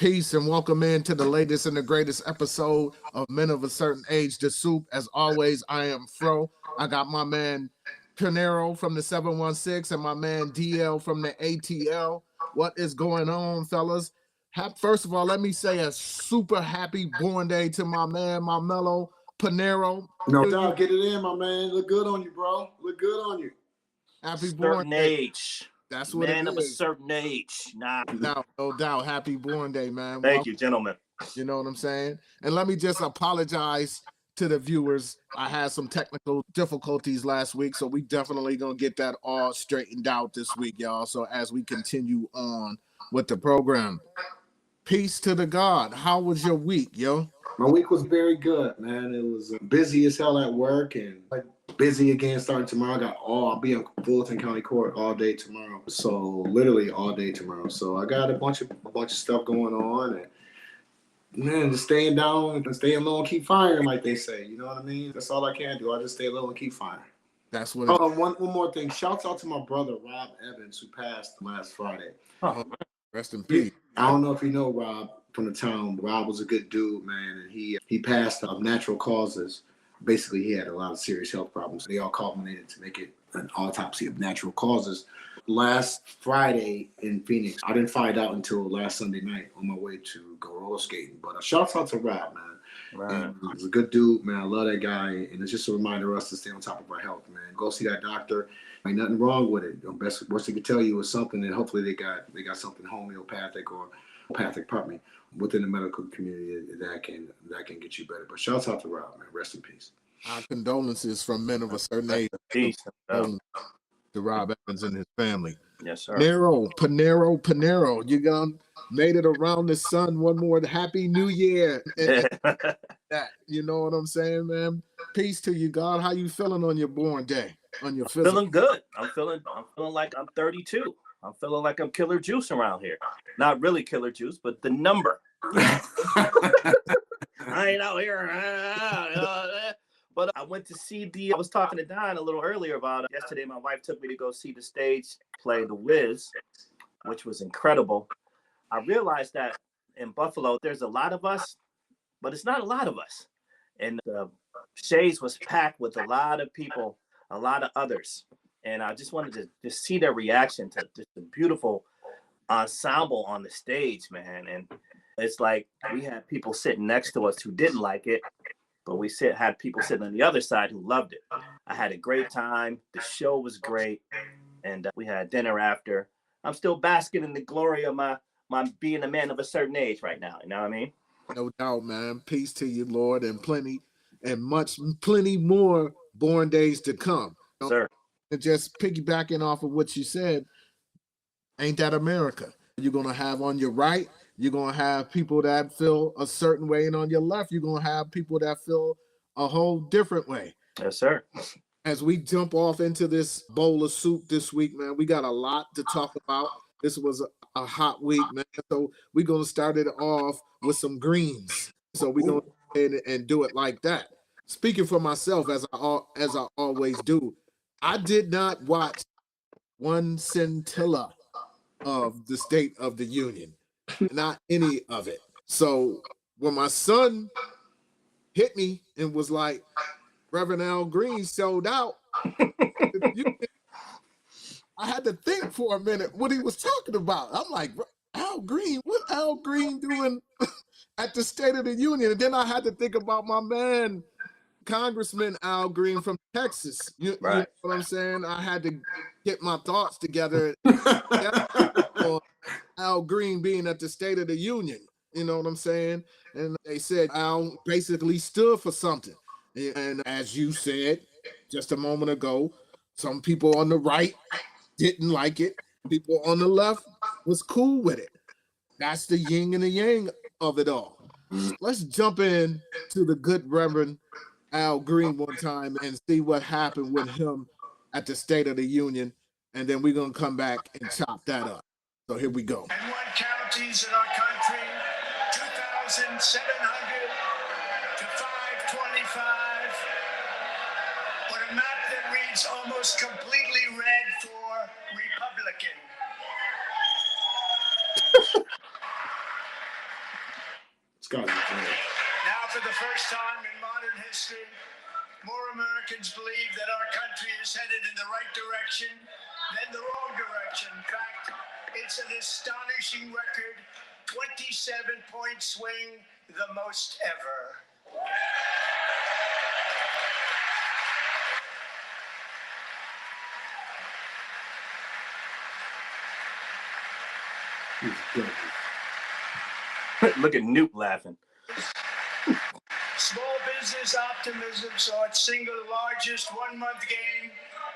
Peace and welcome in to the latest and the greatest episode of Men of a Certain Age, The Soup. As always, I am Fro. I got my man Pinero from the 716 and my man DL from the ATL. What is going on, fellas? First of all, let me say a super happy born day to my man, my mellow Pinero. No doubt, get it in, my man. Look good on you, bro. Look good on you. Happy born day. Age. That's what man it of is. a certain age. Nah. No doubt. Happy born day, man. Thank you, gentlemen. You know what I'm saying? And let me just apologize to the viewers. I had some technical difficulties last week, so we definitely gonna get that all straightened out this week, y'all. So as we continue on with the program, peace to the God. How was your week, yo? My week was very good, man. It was busy as hell at work and busy again starting tomorrow. I'll be in Fulton County Court all day tomorrow. So literally all day tomorrow. So I got a bunch of stuff going on, and man, just staying down and staying low and keep firing, like they say. You know what I mean? That's all I can do. I just stay low and keep firing. That's what. One more thing. Shouts out to my brother Rob Evans, who passed last Friday. Oh, rest in peace. I don't know if you know Rob from the town. Rob was a good dude, man, and he passed of natural causes. Basically, he had a lot of serious health problems. They all culminated to make it an autopsy of natural causes. Last Friday in Phoenix, I didn't find out until last Sunday night on my way to go roller skating. But shouts out to Rob, man. Right. He's a good dude, man. I love that guy, and it's just a reminder of us to stay on top of our health, man. Go see that doctor. Ain't nothing wrong with it. The best they could tell you is something, and hopefully they got something homeopathic or within the medical community that can get you better. But shouts out to Rob, man. Rest in peace. Our condolences from Men of a Certain Age. Peace. To Rob Evans and his family. Yes, sir. Pinero. You made it around the sun one more. Happy New Year. That, you know what I'm saying, man? Peace to you, God. How you feeling on your born day? On your physical? Feeling good. I'm feeling like I'm 32. I'm feeling like I'm killer juice around here. Not really killer juice, but the number. I ain't out here. But I went to see I was talking to Don a little earlier about yesterday. My wife took me to go see the stage play The Wiz, which was incredible. I realized that in Buffalo, there's a lot of us, but it's not a lot of us. And the Shays was packed with a lot of people, a lot of others. And I just wanted to just see their reaction to just the beautiful ensemble on the stage, man. And it's like we had people sitting next to us who didn't like it, but we had people sitting on the other side who loved it. I had a great time. The show was great. And we had dinner after. I'm still basking in the glory of my being a man of a certain age right now. You know what I mean? No doubt, man. Peace to you, Lord, and plenty more born days to come. Sir. And just piggybacking off of what you said, ain't that America? You're going to have on your right, you're going to have people that feel a certain way, and on your left, you're going to have people that feel a whole different way. Yes, sir. As we jump off into this bowl of soup this week, man, we got a lot to talk about. This was a hot week, man. So we're going to start it off with some greens. So we're going to go ahead and do it like that. Speaking for myself, as I always do, I did not watch one scintilla of the State of the Union, not any of it. So when my son hit me and was like, Reverend Al Green sold out, I had to think for a minute what he was talking about. I'm like, Al Green, what Al Green doing at the State of the Union? And then I had to think about my man, Congressman Al Green from Texas. You know what I'm saying? I had to get my thoughts together on Al Green being at the State of the Union. You know what I'm saying? And they said Al basically stood for something. And as you said just a moment ago, some people on the right didn't like it. People on the left was cool with it. That's the yin and the yang of it all. Let's jump in to the good Reverend Al Green one time and see what happened with him at the State of the Union, and then we're going to come back and chop that up. So here we go. And what counties in our country, 2,700 to 525, with a map that reads almost completely red for Republican. Scott is great. Now, for the first time in modern history, more Americans believe that our country is headed in the right direction than the wrong direction. In fact, it's an astonishing record, 27-point swing, the most ever. He's good. Look at Newt laughing. Small business optimism saw its single largest one-month gain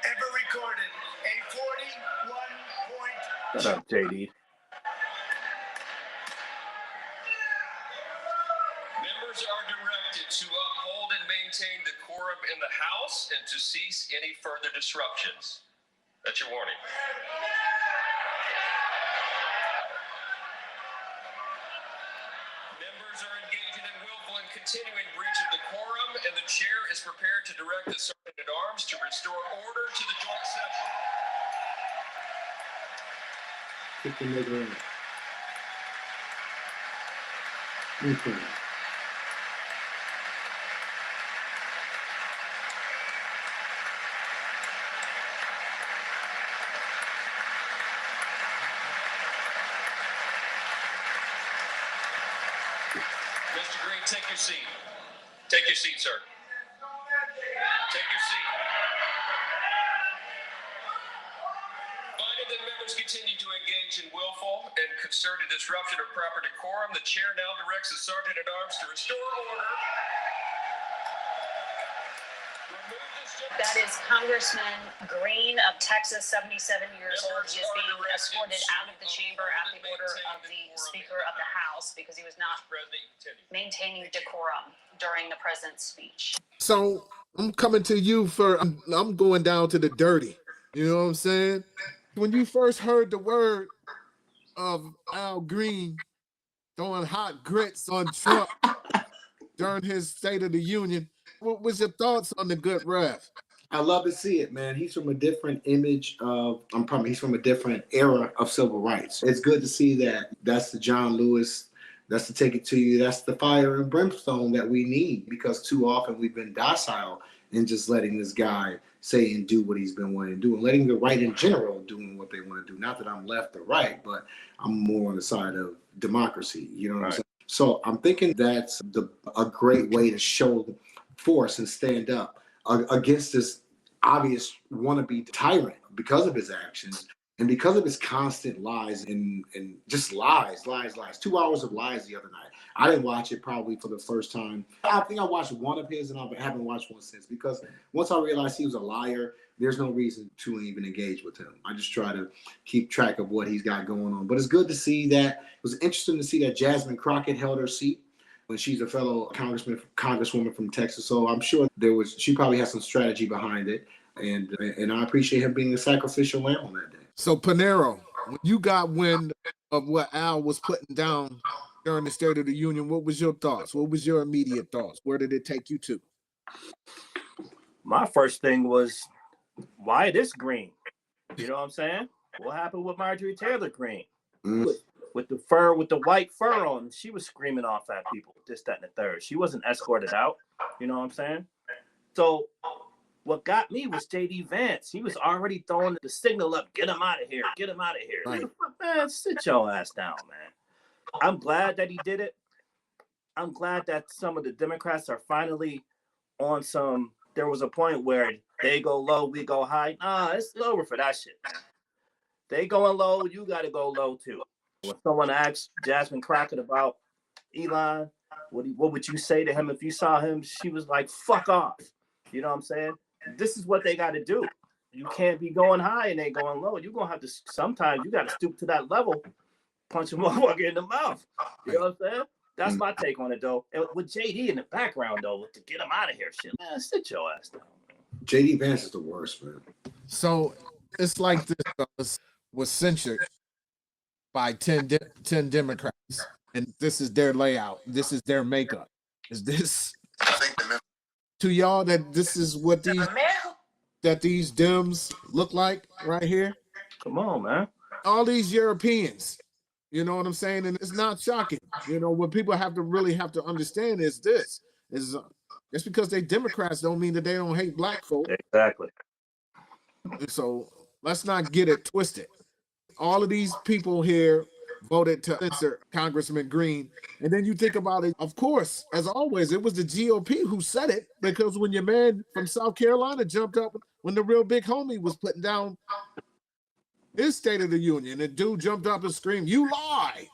ever recorded, a 41-point. Shut up, JD. Members are directed to uphold and maintain the quorum in the House and to cease any further disruptions. That's your warning. Members are engaging in willful and continuing breach of the quorum, and the chair is prepared to direct the Sergeant at Arms to restore order to the joint session. Kick the nigga in. Okay. Mr. Green, take your seat. Take your seat, sir. Take your seat. Finding that members continue to engage in willful and concerted disruption of proper decorum, the chair now directs the Sergeant at Arms to restore order. Remove this That is Congressman Green of Texas, 77 years old. He is being escorted out of the chamber at the order of the Speaker of the House because he was not maintaining decorum during the president's speech. So I'm coming to you for, I'm going down to the dirty. You know what I'm saying? When you first heard the word of Al Green throwing hot grits on Trump during his State of the Union, what was your thoughts on the good ref? I love to see it, man. He's from a different image of, he's from a different era of civil rights. It's good to see that. That's the John Lewis, that's the take it to you, that's the fire and brimstone that we need, because too often we've been docile in just letting this guy say and do what he's been wanting to do, and letting the right in general doing what they want to do. Not that I'm left or right, but I'm more on the side of democracy. You know what I'm saying? So I'm thinking that's a great way to show force and stand up against this obvious wannabe tyrant because of his actions and because of his constant lies and just lies. 2 hours of lies the other night. I didn't watch it probably for the first time. I think I watched one of his and I haven't watched one since, because once I realized he was a liar, there's no reason to even engage with him. I just try to keep track of what he's got going on. But it's good to see that. It was interesting to see that Jasmine Crockett held her seat when she's a fellow congresswoman from Texas. So I'm sure she probably has some strategy behind it. And I appreciate him being a sacrificial lamb on that day. So Panero, when you got wind of what Al was putting down during the State of the Union, what was your thoughts? What was your immediate thoughts? Where did it take you to? My first thing was, why this Green? You know what I'm saying? What happened with Marjorie Taylor Greene? With the fur, with the white fur on, she was screaming off at people, this, that, and the third. She wasn't escorted out. You know what I'm saying? So what got me was JD Vance. He was already throwing the signal up, get him out of here, get him out of here. Right. Man, sit your ass down, man. I'm glad that he did it. I'm glad that some of the Democrats are finally on some, there was a point where they go low, we go high. Nah, it's over for that shit. They going low, you got to go low too. When someone asked Jasmine Crockett about Elon, what would you say to him if you saw him? She was like, fuck off. You know what I'm saying? This is what they got to do. You can't be going high and they going low. You're going to have to, sometimes you got to stoop to that level, punch a motherfucker in the mouth. You know what I'm saying? That's my take on it, though. And with JD in the background, though, to get him out of here, shit, man, sit your ass down, man. JD Vance is the worst, man. So it's like this was censured by 10 Democrats, and this is their layout. This is their makeup. Is this to y'all that this is what these Dems look like right here? Come on, man. All these Europeans, You know what I'm saying? And it's not shocking. You know, what people really have to understand is this: is just because they Democrats don't mean that they don't hate black folk. Exactly. And so let's not get it twisted. All of these people here voted to censor Congressman Green. And then you think about it, of course, as always, it was the GOP who said it, because when your man from South Carolina jumped up when the real big homie was putting down his State of the Union, and dude jumped up and screamed, "You lie!"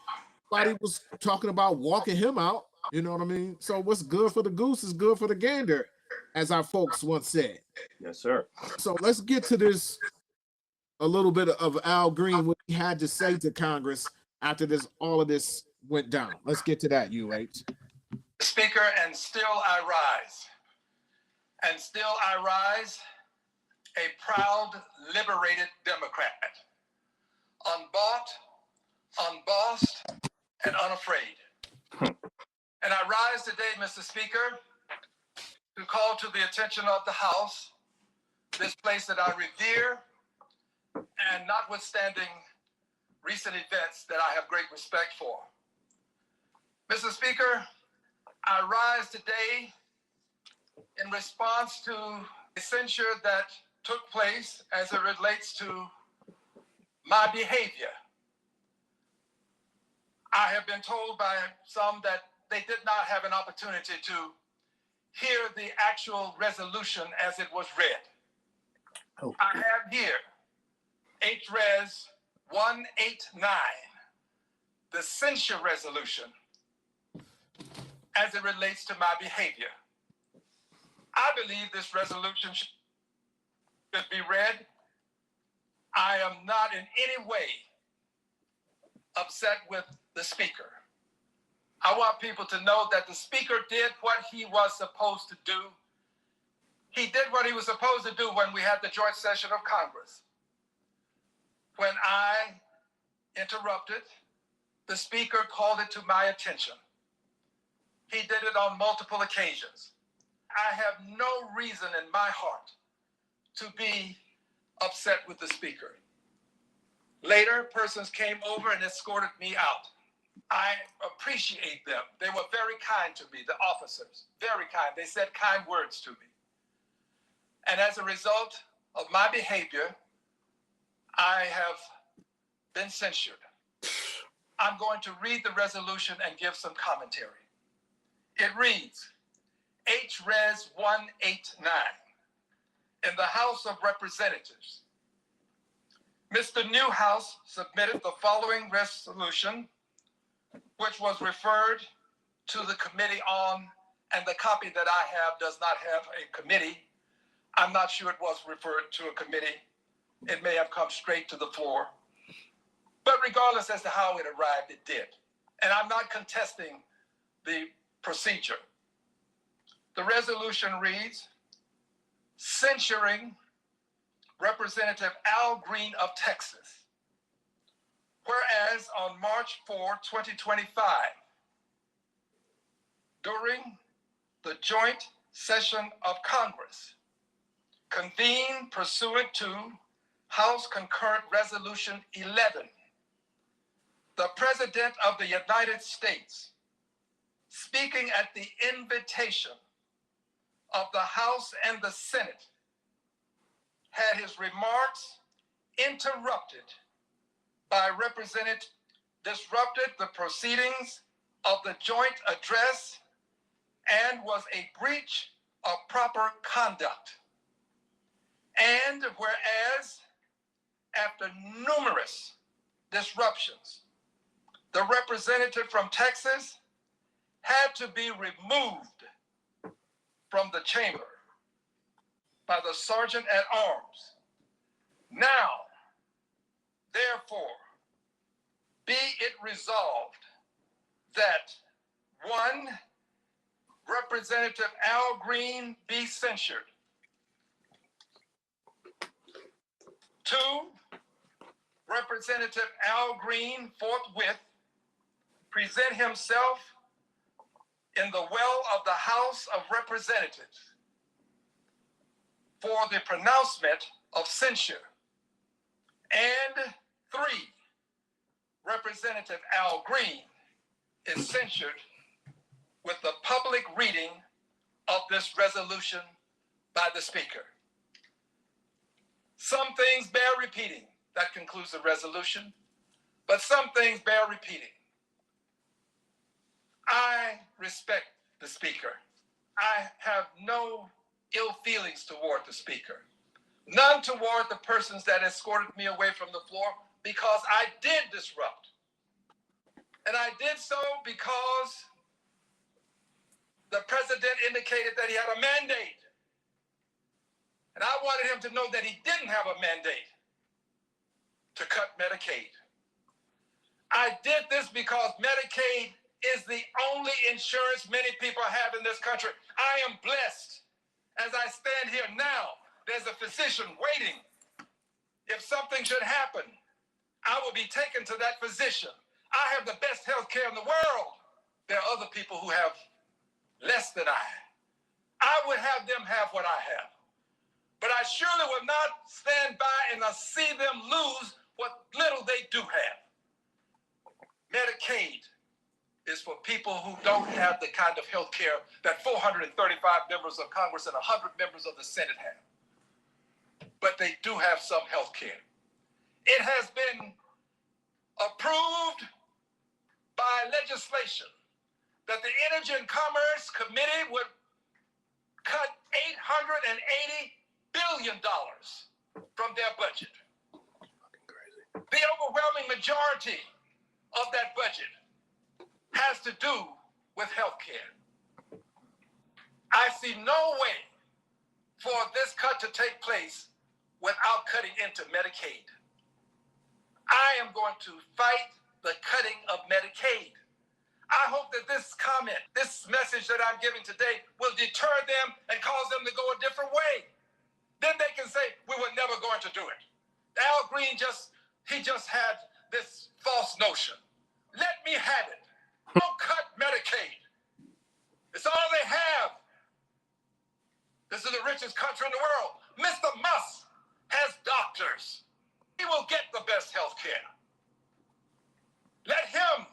Somebody was talking about walking him out. You know what I mean? So what's good for the goose is good for the gander, as our folks once said. Yes, sir. So let's get to this, a little bit of Al Green, what he had to say to Congress after all of this went down. Let's get to that, UH. Speaker, and still I rise. And still I rise, a proud, liberated Democrat. Unbought, unbossed, and unafraid. And I rise today, Mr. Speaker, to call to the attention of the House this place that I revere, and notwithstanding recent events that I have great respect for. Mr. Speaker, I rise today in response to the censure that took place as it relates to my behavior. I have been told by some that they did not have an opportunity to hear the actual resolution as it was read. Okay. I have here HRES 189, the censure resolution as it relates to my behavior. I believe this resolution should be read. I am not in any way upset with the Speaker. I want people to know that the Speaker did what he was supposed to do. He did what he was supposed to do when we had the joint session of Congress. When I interrupted, the Speaker called it to my attention. He did it on multiple occasions. I have no reason in my heart to be upset with the Speaker. Later, persons came over and escorted me out. I appreciate them. They were very kind to me, the officers, very kind. They said kind words to me. And as a result of my behavior, I have been censured. I'm going to read the resolution and give some commentary. It reads, HRES 189, in the House of Representatives, Mr. Newhouse submitted the following resolution, which was referred to the committee on, and the copy that I have does not have a committee. I'm not sure it was referred to a committee. It may have come straight to the floor. But regardless as to how it arrived, it did. And I'm not contesting the procedure. The resolution reads, censuring Representative Al Green of Texas. Whereas on March 4, 2025, during the joint session of Congress, convened pursuant to House Concurrent Resolution 11, the President of the United States, speaking at the invitation of the House and the Senate, had his remarks interrupted by Representative, disrupted the proceedings of the joint address and was a breach of proper conduct. And whereas after numerous disruptions, the representative from Texas had to be removed from the chamber by the sergeant at arms. Now, therefore, be it resolved that 1, Representative Al Green be censured. 2, Representative Al Green forthwith present himself in the well of the House of Representatives for the pronouncement of censure. And 3, Representative Representative Al Green is censured with the public reading of this resolution by the Speaker. Some things bear repeating. That concludes the resolution. But some things bear repeating. I respect the Speaker. I have no ill feelings toward the Speaker. None toward the persons that escorted me away from the floor, because I did disrupt. And I did so because the president indicated that he had a mandate. And I wanted him to know that he didn't have a mandate to cut Medicaid. I did this because Medicaid is the only insurance many people have in this country. I am blessed. As I stand here now, there's a physician waiting. If something should happen, I will be taken to that physician. I have the best health care in the world. There are other people who have less than I. I would have them have what I have. But I surely will not stand by and see them lose what little they do have. Medicaid is for people who don't have the kind of health care that 435 members of Congress and 100 members of the Senate have. But they do have some health care. It has been approved by legislation that the Energy and Commerce Committee would cut $880 billion from their budget. The overwhelming majority of that budget has to do with health care. I see no way for this cut to take place without cutting into Medicaid. I am going to fight the cutting of Medicaid. I hope that this comment, this message that I'm giving today will deter them and cause them to go a different way. Then they can say, we were never going to do it. Al Green just had this false notion. Let me have it. Don't cut Medicaid. It's all they have. This is the richest country in the world. Mr. Musk has doctors. He will get the best health care. Let him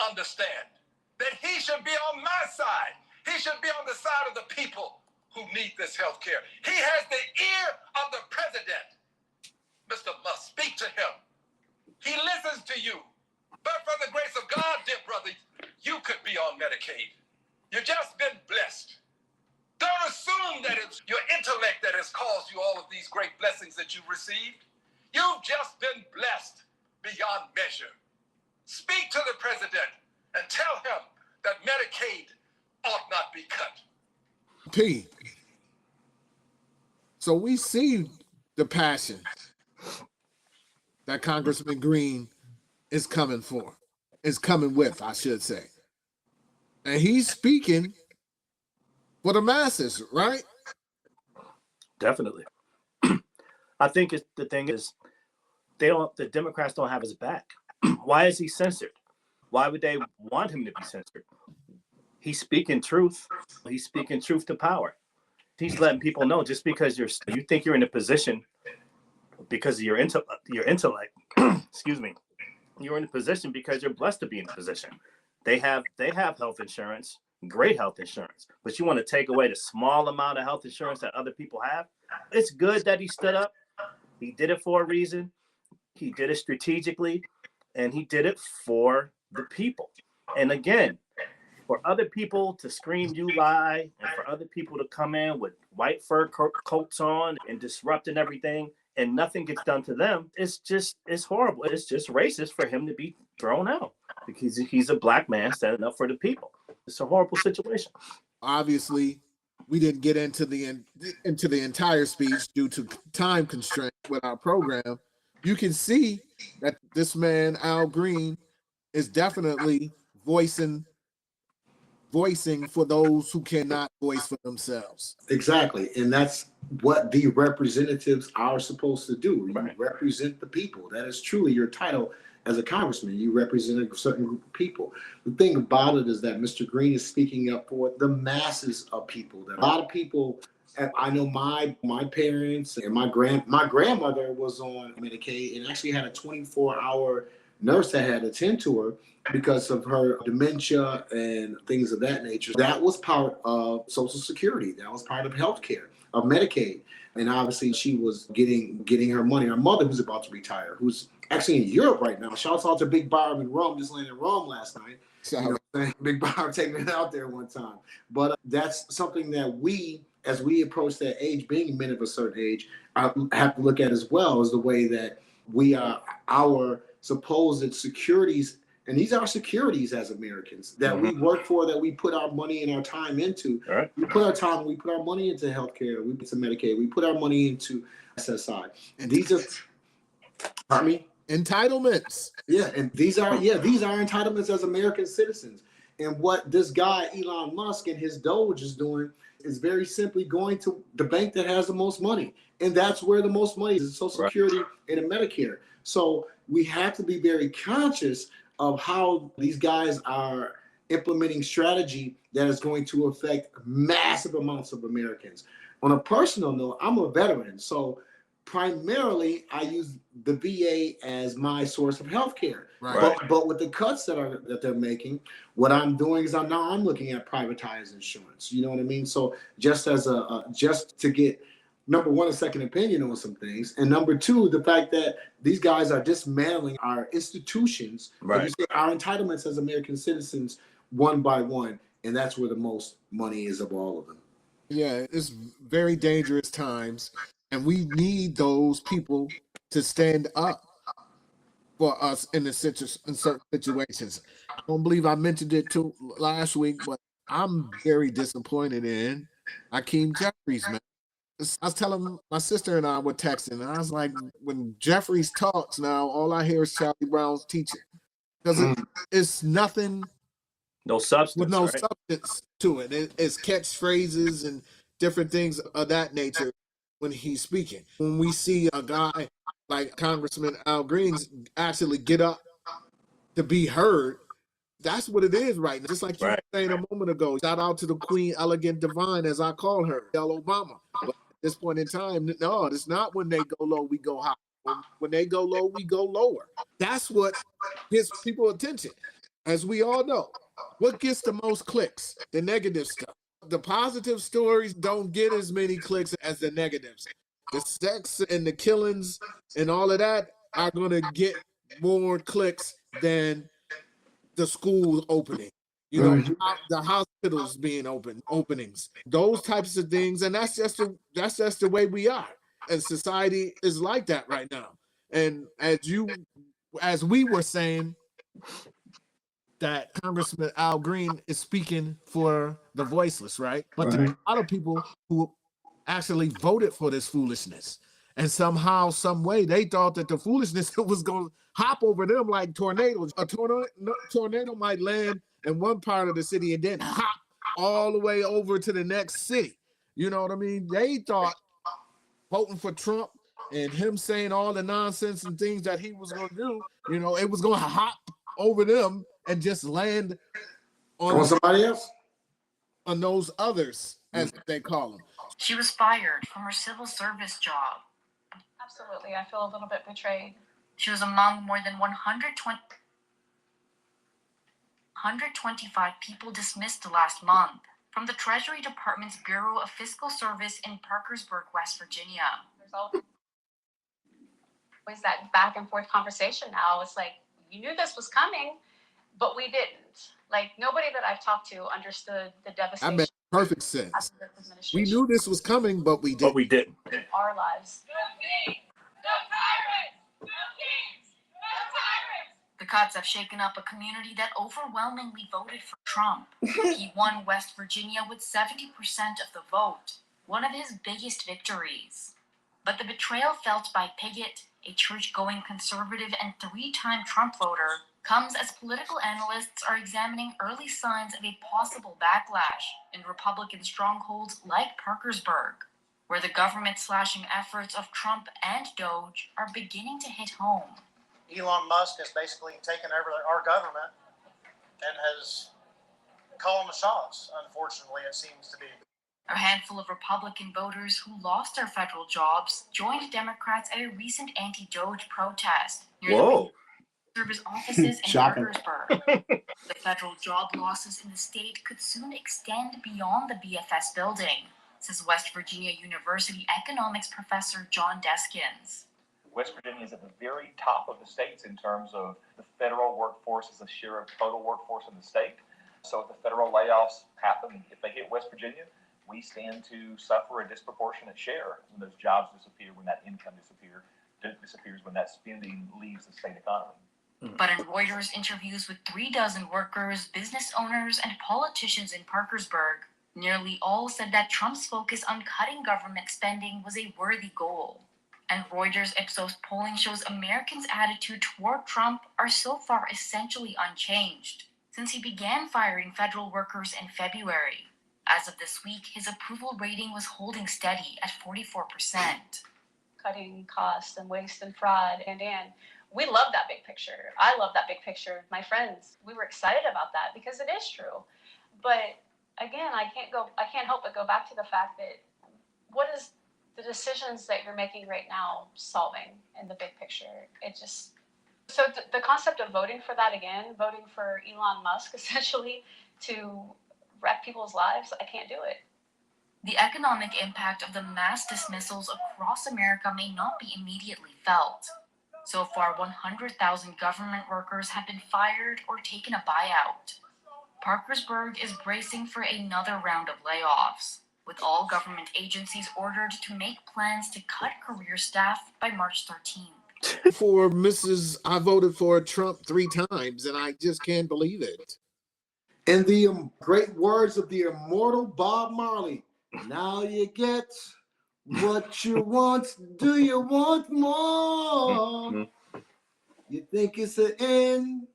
understand that he should be on my side. He should be on the side of the people who need this health care. He has the ear of the president. Mr. Musk, speak to him. He listens to you. But for the grace of God, dear brother, you could be on Medicaid. You've just been blessed. Don't assume that it's your intellect that has caused you all of these great blessings that you've received. You've just been blessed beyond measure. Speak to the president and tell him that Medicaid ought not be cut. P. So we see the passion that Congressman Green is coming with, I should say. And he's speaking for the masses, right? Definitely. I think the thing is, the Democrats don't have his back. Why is he censored? Why would they want him to be censored? He's speaking truth. He's speaking truth to power. He's letting people know, just because you think you're in a position because of your intellect, excuse me, you're in a position because you're blessed to be in a position. They have health insurance, great health insurance, but you want to take away the small amount of health insurance that other people have? It's good that he stood up. He did it for a reason. He did it strategically, and he did it for the people. And again, for other people to scream "you lie," and for other people to come in with white fur coats on and disrupting everything, and nothing gets done to them, it's horrible. It's just racist for him to be thrown out because he's a black man standing up for the people. It's a horrible situation. Obviously, we didn't get into the entire speech due to time constraints with our program. You can see that this man, Al Green, is definitely voicing for those who cannot voice for themselves. Exactly. And that's what the representatives are supposed to do. You Right. represent the people. That is truly your title as a congressman. You represent a certain group of people. The thing about it is that Mr. Green is speaking up for the masses of people. That a lot of people, I know my parents and my grandmother was on Medicaid and actually had a 24-hour nurse that had to attend to her because of her dementia and things of that nature. That was part of Social Security. That was part of healthcare, of Medicaid. And obviously she was getting her money. Her mother, who's about to retire, who's actually in Europe right now. Shouts out to Big Barb in Rome, just landed in Rome last night. You know what I'm saying? Big Barb taking it out there one time. But that's something that we, as we approach that age, being men of a certain age, have to look at as well, as the way that we are our supposed securities, and these are securities as Americans that we work for, that we put our money and our time into. Right. We put our money into healthcare, we put some Medicaid, we put our money into SSI. And these are, pardon me? Entitlements. Yeah, and these are entitlements as American citizens. And what this guy, Elon Musk, and his Doge is doing is very simply going to the bank that has the most money. And that's where the most money is, Social Security and in Medicare. So we have to be very conscious of how these guys are implementing strategy that is going to affect massive amounts of Americans. On a personal note, I'm a veteran. So primarily, I use the VA as my source of health care. Right. But with the cuts that they're making, what I'm doing is I'm looking at privatized insurance. You know what I mean? So just as just to get, number one, a second opinion on some things, and number two, the fact that these guys are dismantling our institutions, like you say, our entitlements as American citizens, one by one, and that's where the most money is of all of them. Yeah, it's very dangerous times, and we need those people to stand up for us in certain situations. I don't believe I mentioned it too last week, but I'm very disappointed in Hakeem Jeffries, man. I was telling my sister and I were texting, and I was like, when Jeffries talks now, all I hear is Charlie Brown's teaching, because it's nothing. No substance. With no substance to it. It's catchphrases and different things of that nature when he's speaking. When we see a guy like Congressman Al Green actually get up to be heard, that's what it is right now. Just like you were saying a moment ago, shout out to the Queen Elegant Divine, as I call her, Michelle Obama. But at this point in time, no, it's not when they go low, we go high. When they go low, we go lower. That's what gets people attention. As we all know, what gets the most clicks? The negative stuff. The positive stories don't get as many clicks as the negatives. The sex and the killings and all of that are going to get more clicks than the school opening. You know, the hospitals being openings, those types of things. And that's just the way we are. And society is like that right now. And as we were saying, that Congressman Al Green is speaking for the voiceless, right? But there are a lot of people who actually voted for this foolishness. And somehow, some way, they thought that the foolishness was going to hop over them like tornadoes. A tornado might land in one part of the city and then hop all the way over to the next city. You know what I mean? They thought voting for Trump and him saying all the nonsense and things that he was going to do, you know, it was going to hop over them and just land on somebody else, on those others, as they call them. She was fired from her civil service job. Absolutely, I feel a little bit betrayed. She was among more than 125 people dismissed last month from the Treasury Department's Bureau of Fiscal Service in Parkersburg, West Virginia. Result was that back and forth conversation now. It's like, you knew this was coming, but we didn't. Like, nobody that I've talked to understood the devastation. That makes perfect sense. We knew this was coming, but we didn't. But we didn't. In our lives. No kings, no tyrants! No kings, no tyrants! The cuts have shaken up a community that overwhelmingly voted for Trump. He won West Virginia with 70% of the vote, one of his biggest victories. But the betrayal felt by Piggott, a church-going conservative and three-time Trump voter, comes as political analysts are examining early signs of a possible backlash in Republican strongholds like Parkersburg, where the government-slashing efforts of Trump and Doge are beginning to hit home. Elon Musk has basically taken over our government and has called the shots, unfortunately, it seems to be. A handful of Republican voters who lost their federal jobs joined Democrats at a recent anti-Doge protest. Whoa. service offices in Shocking. Parkersburg. The federal job losses in the state could soon extend beyond the BFS building, says West Virginia University economics professor John Deskins. West Virginia is at the very top of the states in terms of the federal workforce as a share of total workforce in the state. So if the federal layoffs happen, if they hit West Virginia, we stand to suffer a disproportionate share when those jobs disappear, when that income disappears, when that spending leaves the state economy. But in Reuters interviews with 36 workers, business owners, and politicians in Parkersburg, nearly all said that Trump's focus on cutting government spending was a worthy goal. And Reuters Ipsos polling shows Americans' attitude toward Trump are so far essentially unchanged since he began firing federal workers in February. As of this week, his approval rating was holding steady at 44%. Cutting costs and waste and fraud. And we love that big picture. I love that big picture. My friends, we were excited about that because it is true. But again, I can't help but go back to the fact that what is the decisions that you're making right now solving in the big picture? So the concept of voting for that again, voting for Elon Musk essentially to wreck people's lives, I can't do it. The economic impact of the mass dismissals across America may not be immediately felt. So far, 100,000 government workers have been fired or taken a buyout. Parkersburg is bracing for another round of layoffs, with all government agencies ordered to make plans to cut career staff by March 13th. For Mrs. I voted for Trump 3 times, and I just can't believe it. In the great words of the immortal Bob Marley, now you get what you want. Do you want more? You think it's the end,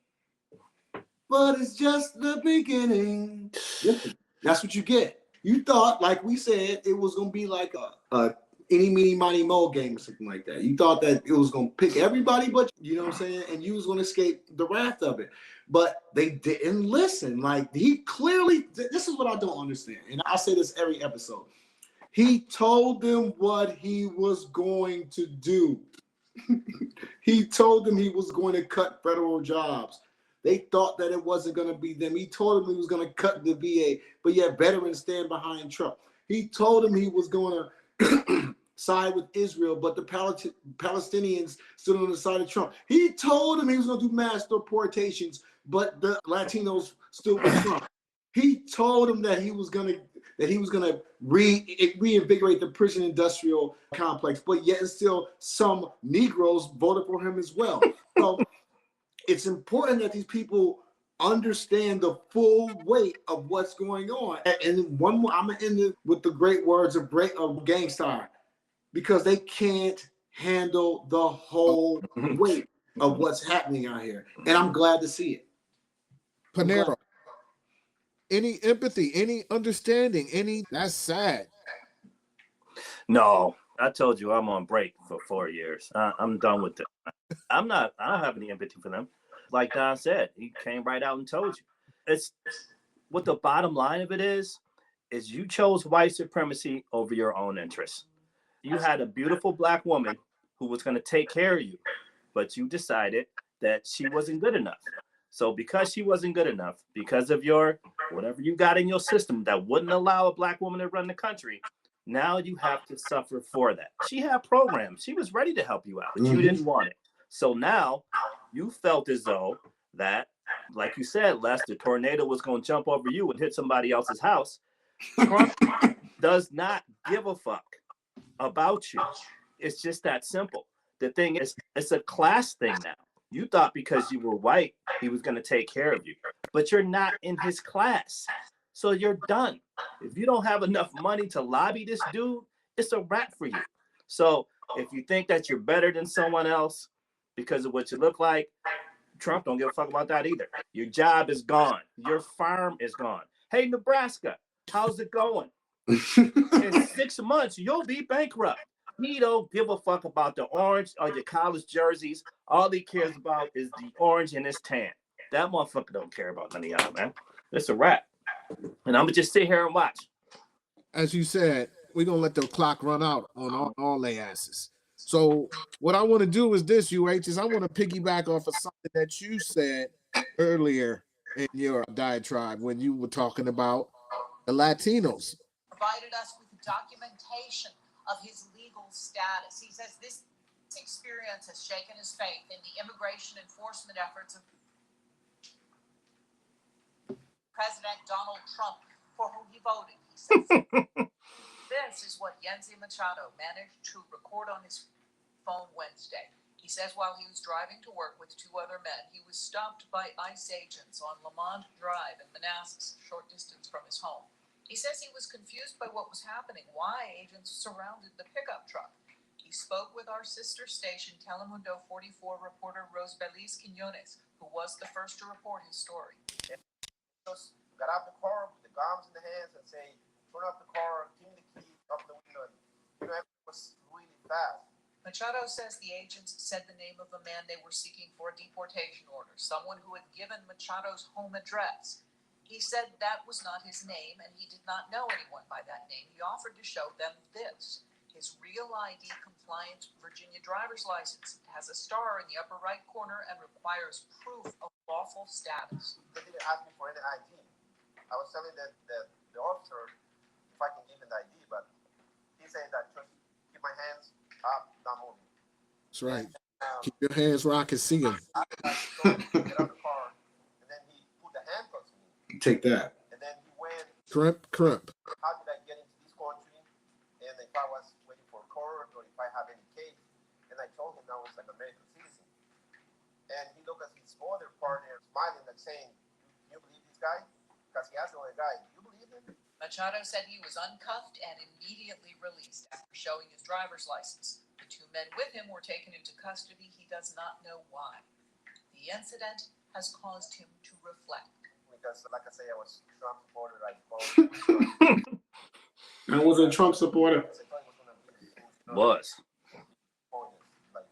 but it's just the beginning. Listen, that's what you get. You thought, like we said, it was going to be like a any, meeny, miny, mo game or something like that. You thought that it was going to pick everybody but you know what I'm saying? And you was going to escape the wrath of it. But they didn't listen. Like, he clearly, this is what I don't understand. And I say this every episode. He told them what he was going to do. He told them he was going to cut federal jobs. They thought that it wasn't going to be them. He told them he was going to cut the VA, but yet veterans stand behind Trump. He told them he was going to side with Israel, but the Palestinians stood on the side of Trump. He told them he was going to do mass deportations, but the Latinos stood with Trump. He told them that he was going to reinvigorate the prison industrial complex, but yet still some Negroes voted for him as well. So it's important that these people understand the full weight of what's going on. And one more, I'm going to end it with the great words of Gangstar, because they can't handle the whole weight of what's happening out here. And I'm glad to see it. Panero, any empathy, any understanding, that's sad. No, I told you I'm on break for 4 years. I'm done with it. I don't have any empathy for them. Like Don said, he came right out and told you. It's what the bottom line of it is you chose white supremacy over your own interests. You had a beautiful black woman who was going to take care of you, but you decided that she wasn't good enough. So because she wasn't good enough, because of your whatever you got in your system that wouldn't allow a black woman to run the country, now you have to suffer for that. She had programs. She was ready to help you out, but you didn't want it. So now you felt as though that, like you said, Les, the tornado was going to jump over you and hit somebody else's house. Trump does not give a fuck about you. It's just that simple. The thing is, it's a class thing now. You thought because you were white, he was going to take care of you, but you're not in his class. So you're done. If you don't have enough money to lobby this dude, it's a wrap for you. So if you think that you're better than someone else because of what you look like, Trump don't give a fuck about that either. Your job is gone. Your farm is gone. Hey, Nebraska, how's it going? In 6 months, you'll be bankrupt. He don't give a fuck about the orange or your college jerseys. All he cares about is the orange and his tan. That motherfucker don't care about none of y'all, man. It's a wrap. And I'm going to just sit here and watch. As you said, we're going to let the clock run out on all their asses. So what I want to do is this, UH, is I want to piggyback off of something that you said earlier in your diatribe when you were talking about the Latinos. Provided us with documentation of his legal status. He says this experience has shaken his faith in the immigration enforcement efforts of President Donald Trump, for whom he voted. He says this is what Yenzi Machado managed to record on his phone Wednesday. He says while he was driving to work with two other men, he was stopped by ICE agents on Lamont Drive in Manassas, a short distance from his home. He says he was confused by what was happening, why agents surrounded the pickup truck. He spoke with our sister station, Telemundo 44 reporter Rose Beliz Quinones, who was the first to report his story. Just got out the car with the guns in the hands and say, turn off the car, give me the key, open the window. And, it was really fast. Machado says the agents said the name of a man they were seeking for a deportation order, someone who had given Machado's home address. He said that was not his name, and he did not know anyone by that name. He offered to show them this, his real ID compliant Virginia driver's license. It has a star in the upper right corner and requires proof of lawful status. They didn't ask me for any ID. I was telling the officer if I can give him the ID, but he said that just keep my hands up, not moving. That's right. Keep your hands where I can see them. I told him to get out of the car, and then he put the handcuffs on me. Take that. And then he went, Crump. how did I get into this country? And if I was waiting for a court or if I have any case. And I told him I was like an American citizen. And he looked at his other partner smiling and saying, you believe this guy? Because he asked the other guy, you believe him? Machado said he was uncuffed and immediately released after showing his driver's license. The two men with him were taken into custody. He does not know why. The incident has caused him to reflect. Because, like I say, I was Trump supporter. I was a Trump supporter. Was. Like,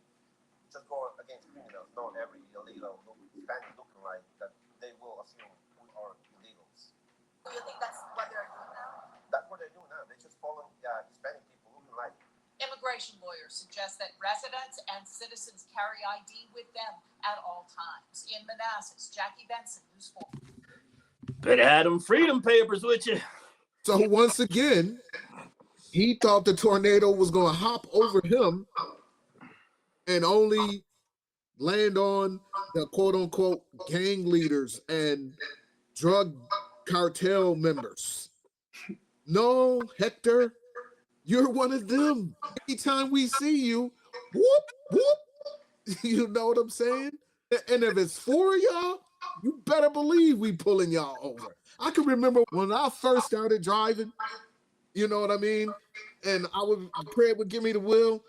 just go against criminals, not every illegal Hispanic looking like that they will assume we are illegals. Do you think that's what they're doing now? That's what they're doing now. They're just following Hispanic people looking like. Immigration lawyers suggest that residents and citizens carry ID with them at all times. In Manassas, Jackie Benson, News 4. Better have them freedom papers with you. So once again, he thought the tornado was going to hop over him and only land on the quote-unquote gang leaders and drug cartel members. No, Hector, you're one of them. Anytime we see you, whoop, whoop. You know what I'm saying? And if it's for y'all, you better believe we pulling y'all over. I can remember when I first started driving, you know what I mean? And Craig would give me the wheel.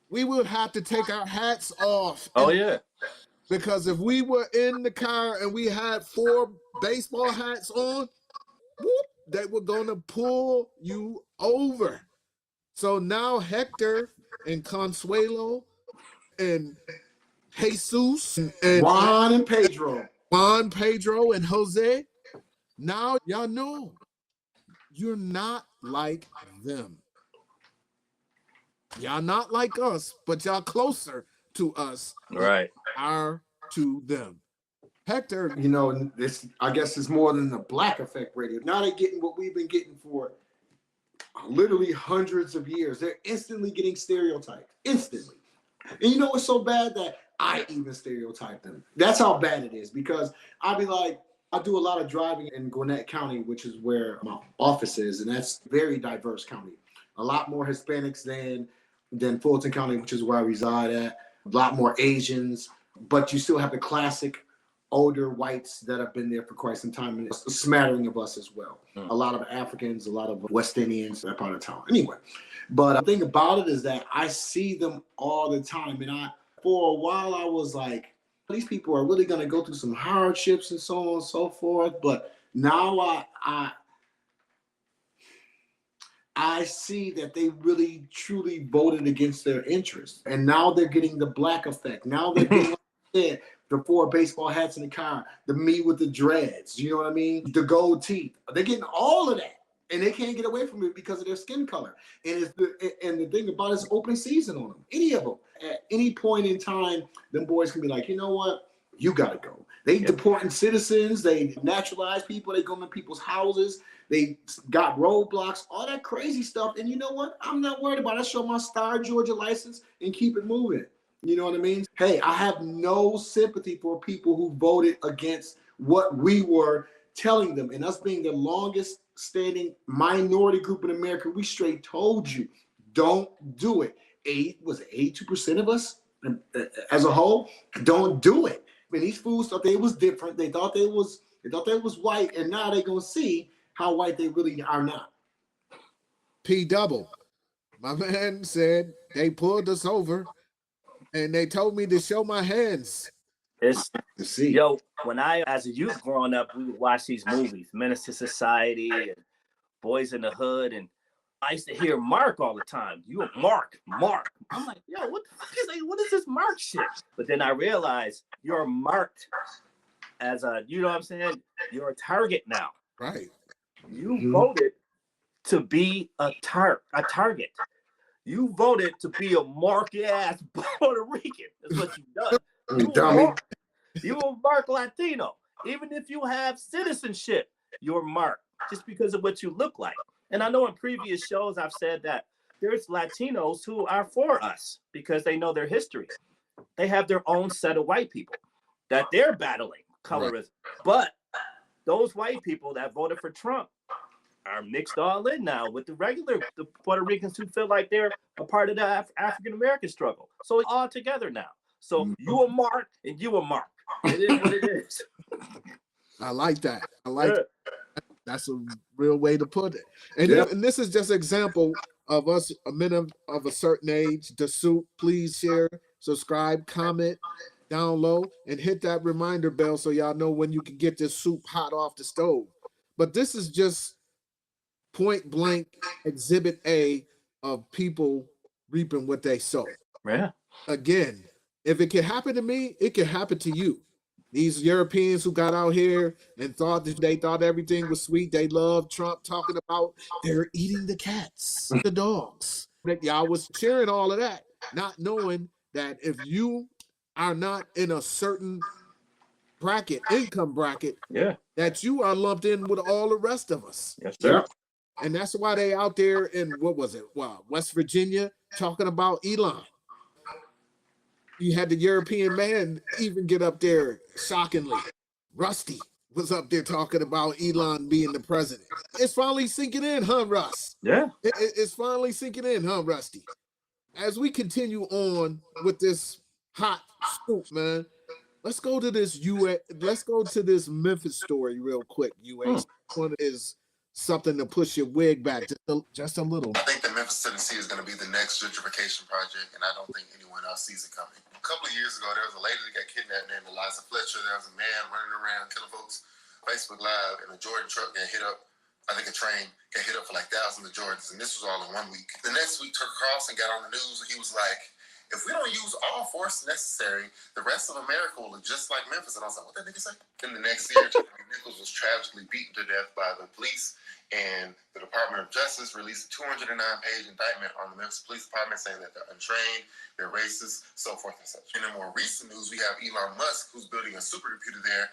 We would have to take our hats off. Oh, yeah. Because if we were in the car and we had 4 baseball hats on, whoop, they were going to pull you over. So now Hector and Consuelo and Jesus and Juan and Pedro. And Jose, now y'all know you're not like them. Y'all not like us, but y'all closer to us. Right. Are to them. Hector, You know, this I guess it's more than the black effect radio. Now they're getting what we've been getting for literally hundreds of years. They're instantly getting stereotyped. Instantly. And you know what's so bad that I even stereotype them. That's how bad it is, because I'll be like, I do a lot of driving in Gwinnett County, which is where my office is, and that's a very diverse county. A lot more Hispanics than Fulton County, which is where I reside at. A lot more Asians, but you still have the classic older whites that have been there for quite some time, and it's a smattering of us as well. A lot of Africans, a lot of West Indians, that part of town. Anyway, but the thing about it is that I see them all the time, and for a while I was like, these people are really going to go through some hardships and so on and so forth. But now I see that they really truly voted against their interests, and now they're getting the black effect. Now they're getting the 4 baseball hats in the car, the me with the dreads, you know what I mean? The gold teeth. They're getting all of that. And they can't get away from it because of their skin color. And the thing about it is open season on them. Any of them. At any point in time, them boys can be like, you know what? You got to go. They deporting citizens. They naturalize people. They go in people's houses. They got roadblocks, all that crazy stuff. And you know what? I'm not worried about it. I show my Star Georgia license and keep it moving. You know what I mean? Hey, I have no sympathy for people who voted against what we were telling them. And us being the longest standing minority group in America, we straight told you, don't do it. 82% of us as a whole, don't do it. And these fools thought they was different. They thought they was white, and now they're gonna see how white they really are not. P double. My man said they pulled us over and they told me to show my hands. It's to see. Yo, when I, as a youth growing up, we would watch these movies, Menace to Society and Boys in the Hood, and I used to hear Mark all the time. You a Mark. I'm like, yo, what is this Mark shit? But then I realized you're marked as a, you know what I'm saying? You're a target now. Right. You voted to be a target. You voted to be a mark-ass Puerto Rican. That's what you done. You a mark Latino. Even if you have citizenship, you're marked just because of what you look like. And I know in previous shows I've said that there's Latinos who are for us because they know their history. They have their own set of white people that they're battling colorism. Right. But those white people that voted for Trump are mixed all in now with the Puerto Ricans who feel like they're a part of the African-American struggle. So it's all together now. So you a mark and you a mark. It is what it is. I like that. That. That's a real way to put it. And this is just an example of us, men of a certain age. The Soup, please share, subscribe, comment down low, and hit that reminder bell so y'all know when you can get this soup hot off the stove. But this is just point blank exhibit A of people reaping what they sow. Yeah. Again, if it can happen to me, it can happen to you. These Europeans who got out here and thought everything was sweet. They loved Trump talking about they're eating the cats, the dogs. Y'all was cheering all of that, not knowing that if you are not in a certain bracket, income bracket, that you are lumped in with all the rest of us. Yes, sir. And that's why they out there in, West Virginia talking about Elon. You had the European man even get up there, shockingly. Rusty was up there talking about Elon being the president. It's finally sinking in, huh, Russ? Yeah. It's finally sinking in, huh, Rusty? As we continue on with this hot scoop, man, let's go to this Memphis story real quick, UH. One is something to push your wig back just a little. I think that Memphis, Tennessee is going to be the next gentrification project, and I don't think anyone else sees it coming. A couple of years ago, there was a lady that got kidnapped named Eliza Fletcher. There was a man running around killing folks, Facebook Live, and a Jordan truck got hit up. I think a train got hit up for like thousands of Jordans, and this was all in 1 week. The next week, Tucker Carlson got on the news, and he was like, if we don't use all force necessary, the rest of America will look just like Memphis. And I was like, what that nigga say? Then the next year, Tiffany Nichols was tragically beaten to death by the police, and the Department of Justice released a 209-page indictment on the Memphis Police Department saying that they're untrained, they're racist, so forth and such. And in more recent news, we have Elon Musk, who's building a supercomputer there,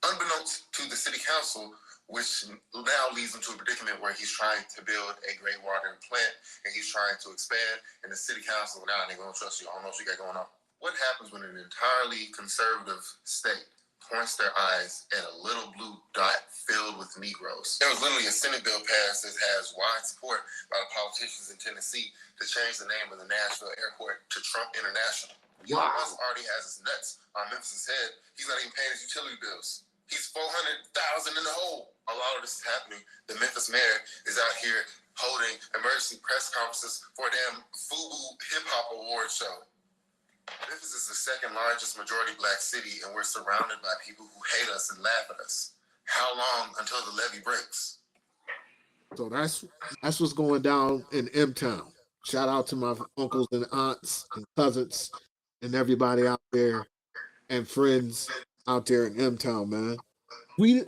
unbeknownst to the city council, which now leads him to a predicament where he's trying to build a gray water plant, and he's trying to expand, and the city council, now they don't trust you. I don't know what you got going on. What happens when an entirely conservative state points their eyes at a little blue dot filled with Negroes? There was literally a Senate bill passed that has wide support by the politicians in Tennessee to change the name of the Nashville airport to Trump International. Elon Musk already has his nuts on Memphis' head. He's not even paying his utility bills. He's $400,000 in the hole. A lot of this is happening. The Memphis mayor is out here holding emergency press conferences for a damn FUBU hip-hop award show. Memphis is the second largest majority black city, and we're surrounded by people who hate us and laugh at us. How long until the levee breaks? So that's what's going down in M-Town. Shout out to my uncles and aunts and cousins and everybody out there and friends out there in M-Town, man. We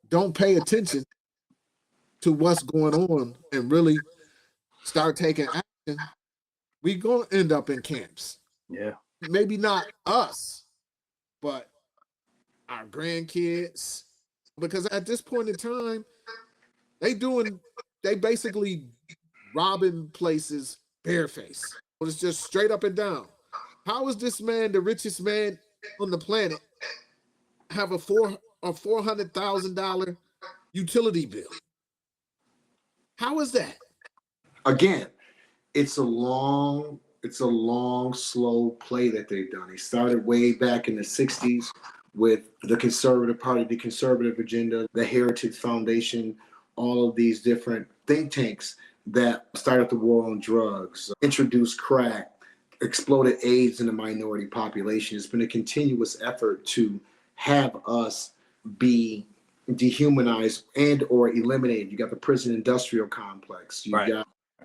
don't pay attention to what's going on and really start taking action, we gonna end up in camps. Yeah. Maybe not us, but our grandkids. Because at this point in time, they basically robbing places bareface. It's just straight up and down. How is this man the richest man on the planet have a $400,000 utility bill? How is that? Again, it's a long, slow play that they've done. They started way back in the 60s with the Conservative Party, the conservative agenda, the Heritage Foundation, all of these different think tanks that started the war on drugs, introduced crack, exploded AIDS in the minority population. It's been a continuous effort to have us be dehumanized and or eliminated. You got the prison industrial complex.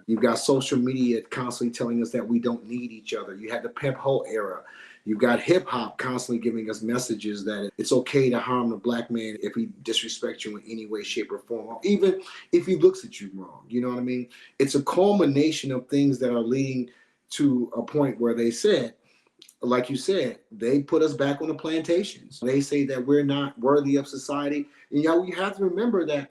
You've got social media constantly telling us that we don't need each other. You had the pimp hoe era. You've got hip hop constantly giving us messages that it's okay to harm the black man if he disrespects you in any way, shape, or form, or even if he looks at you wrong. You know what I mean? It's a culmination of things that are leading to a point where they said, like you said, they put us back on the plantations. They say that we're not worthy of society. And you have to remember that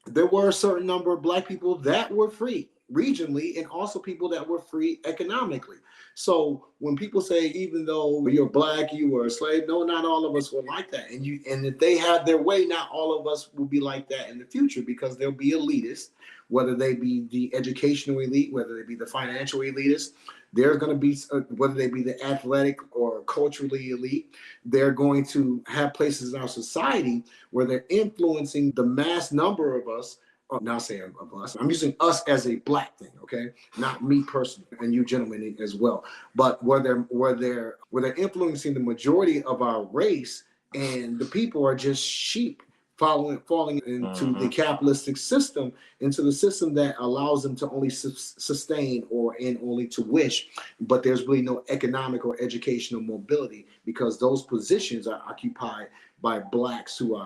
there were a certain number of black people that were free regionally and also people that were free economically. So when people say, even though you're black, you were a slave, no, not all of us were like that. And if they have their way, not all of us will be like that in the future, because there'll be elitists, whether they be the educational elite, whether they be the financial elitists. There's going to be, whether they be the athletic or culturally elite, they're going to have places in our society where they're influencing the mass number of us. Or not saying of us, I'm using us as a black thing, okay? Not me personally, and you gentlemen as well. But where they're influencing the majority of our race, and the people are just sheep falling into the capitalistic system, into the system that allows them to only sustain and only to wish, but there's really no economic or educational mobility, because those positions are occupied by blacks who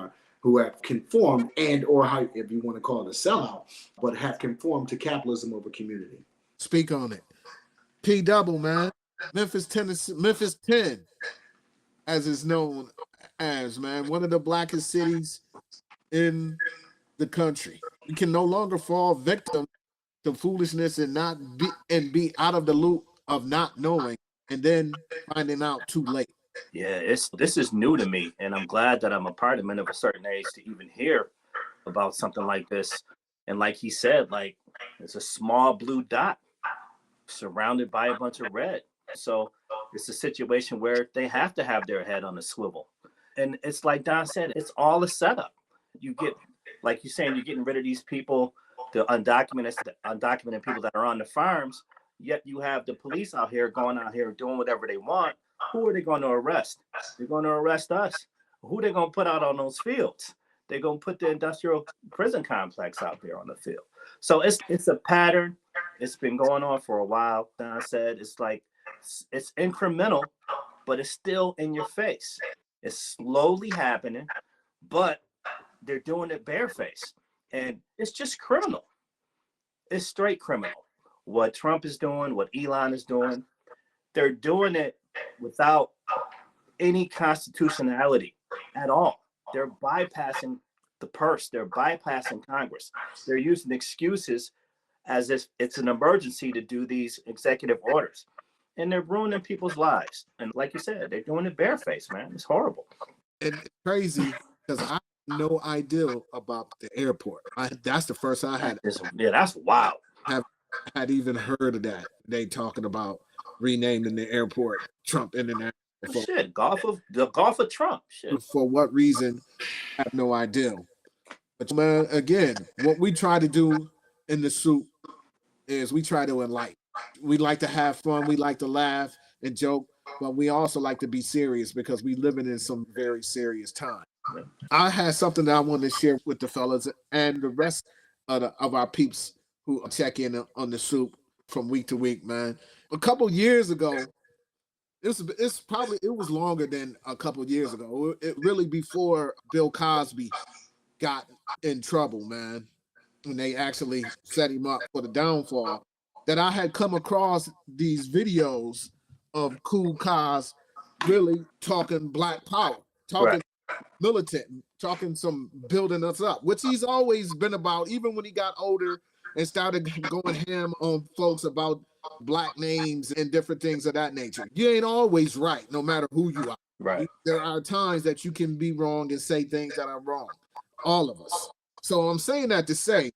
have conformed, and or how, if you want to call it a sellout, but have conformed to capitalism over community. Speak on it. P double, man. Memphis 10, as is known as, man, one of the blackest cities in the country. We can no longer fall victim to foolishness and be out of the loop of not knowing and then finding out too late. Yeah, this is new to me, and I'm glad that I'm a part of it of a certain age to even hear about something like this. And like he said, like, it's a small blue dot surrounded by a bunch of red. So it's a situation where they have to have their head on a swivel. And it's like Don said, it's all a setup. You get, like you're saying, you're getting rid of these people, the undocumented people that are on the farms, yet you have the police out here going out here doing whatever they want. Who are they going to arrest? They're going to arrest us. Who are they going to put out on those fields? They're going to put the industrial prison complex out there on the field. So it's a pattern. It's been going on for a while. Don said it's like, it's incremental, but it's still in your face. It's slowly happening, but they're doing it barefaced. And it's just criminal. It's straight criminal. What Trump is doing, what Elon is doing, they're doing it without any constitutionality at all. They're bypassing the purse. They're bypassing Congress. They're using excuses as if it's an emergency to do these executive orders. And they're ruining people's lives. And like you said, they're doing it barefaced, man. It's horrible. And it's crazy because I had no idea about the airport. That's the first I had. Yeah, that's wild. Had even heard of that. They talking about renaming the airport Trump International. Shit, the Gulf of Trump. Shit. For what reason? I have no idea. But man, again, what we try to do in the soup is we try to enlighten. We like to have fun. We like to laugh and joke, but we also like to be serious because we living in some very serious time. I had something that I wanted to share with the fellas and the rest of our peeps who check in on the soup from week to week, man. A couple years ago, it was longer than a couple years ago. It really before Bill Cosby got in trouble, man. when they actually set him up for the downfall, that I had come across these videos of Cool Kaz really talking Black Power, talking militant, talking some building us up, which he's always been about, even when he got older and started going ham on folks about Black names and different things of that nature. You ain't always right, no matter who you are. Right. There are times that you can be wrong and say things that are wrong. All of us. So I'm saying that to say,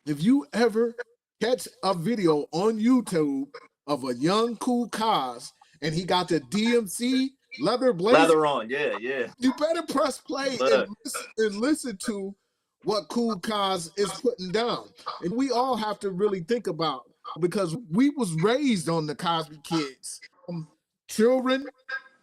if you ever catch a video on YouTube of a young Cool Kaz and he got the DMC leather blazer, Leather on, yeah. you better press play and listen to what Cool Kaz is putting down. And we all have to really think about, because we was raised on the Cosby Kids, from children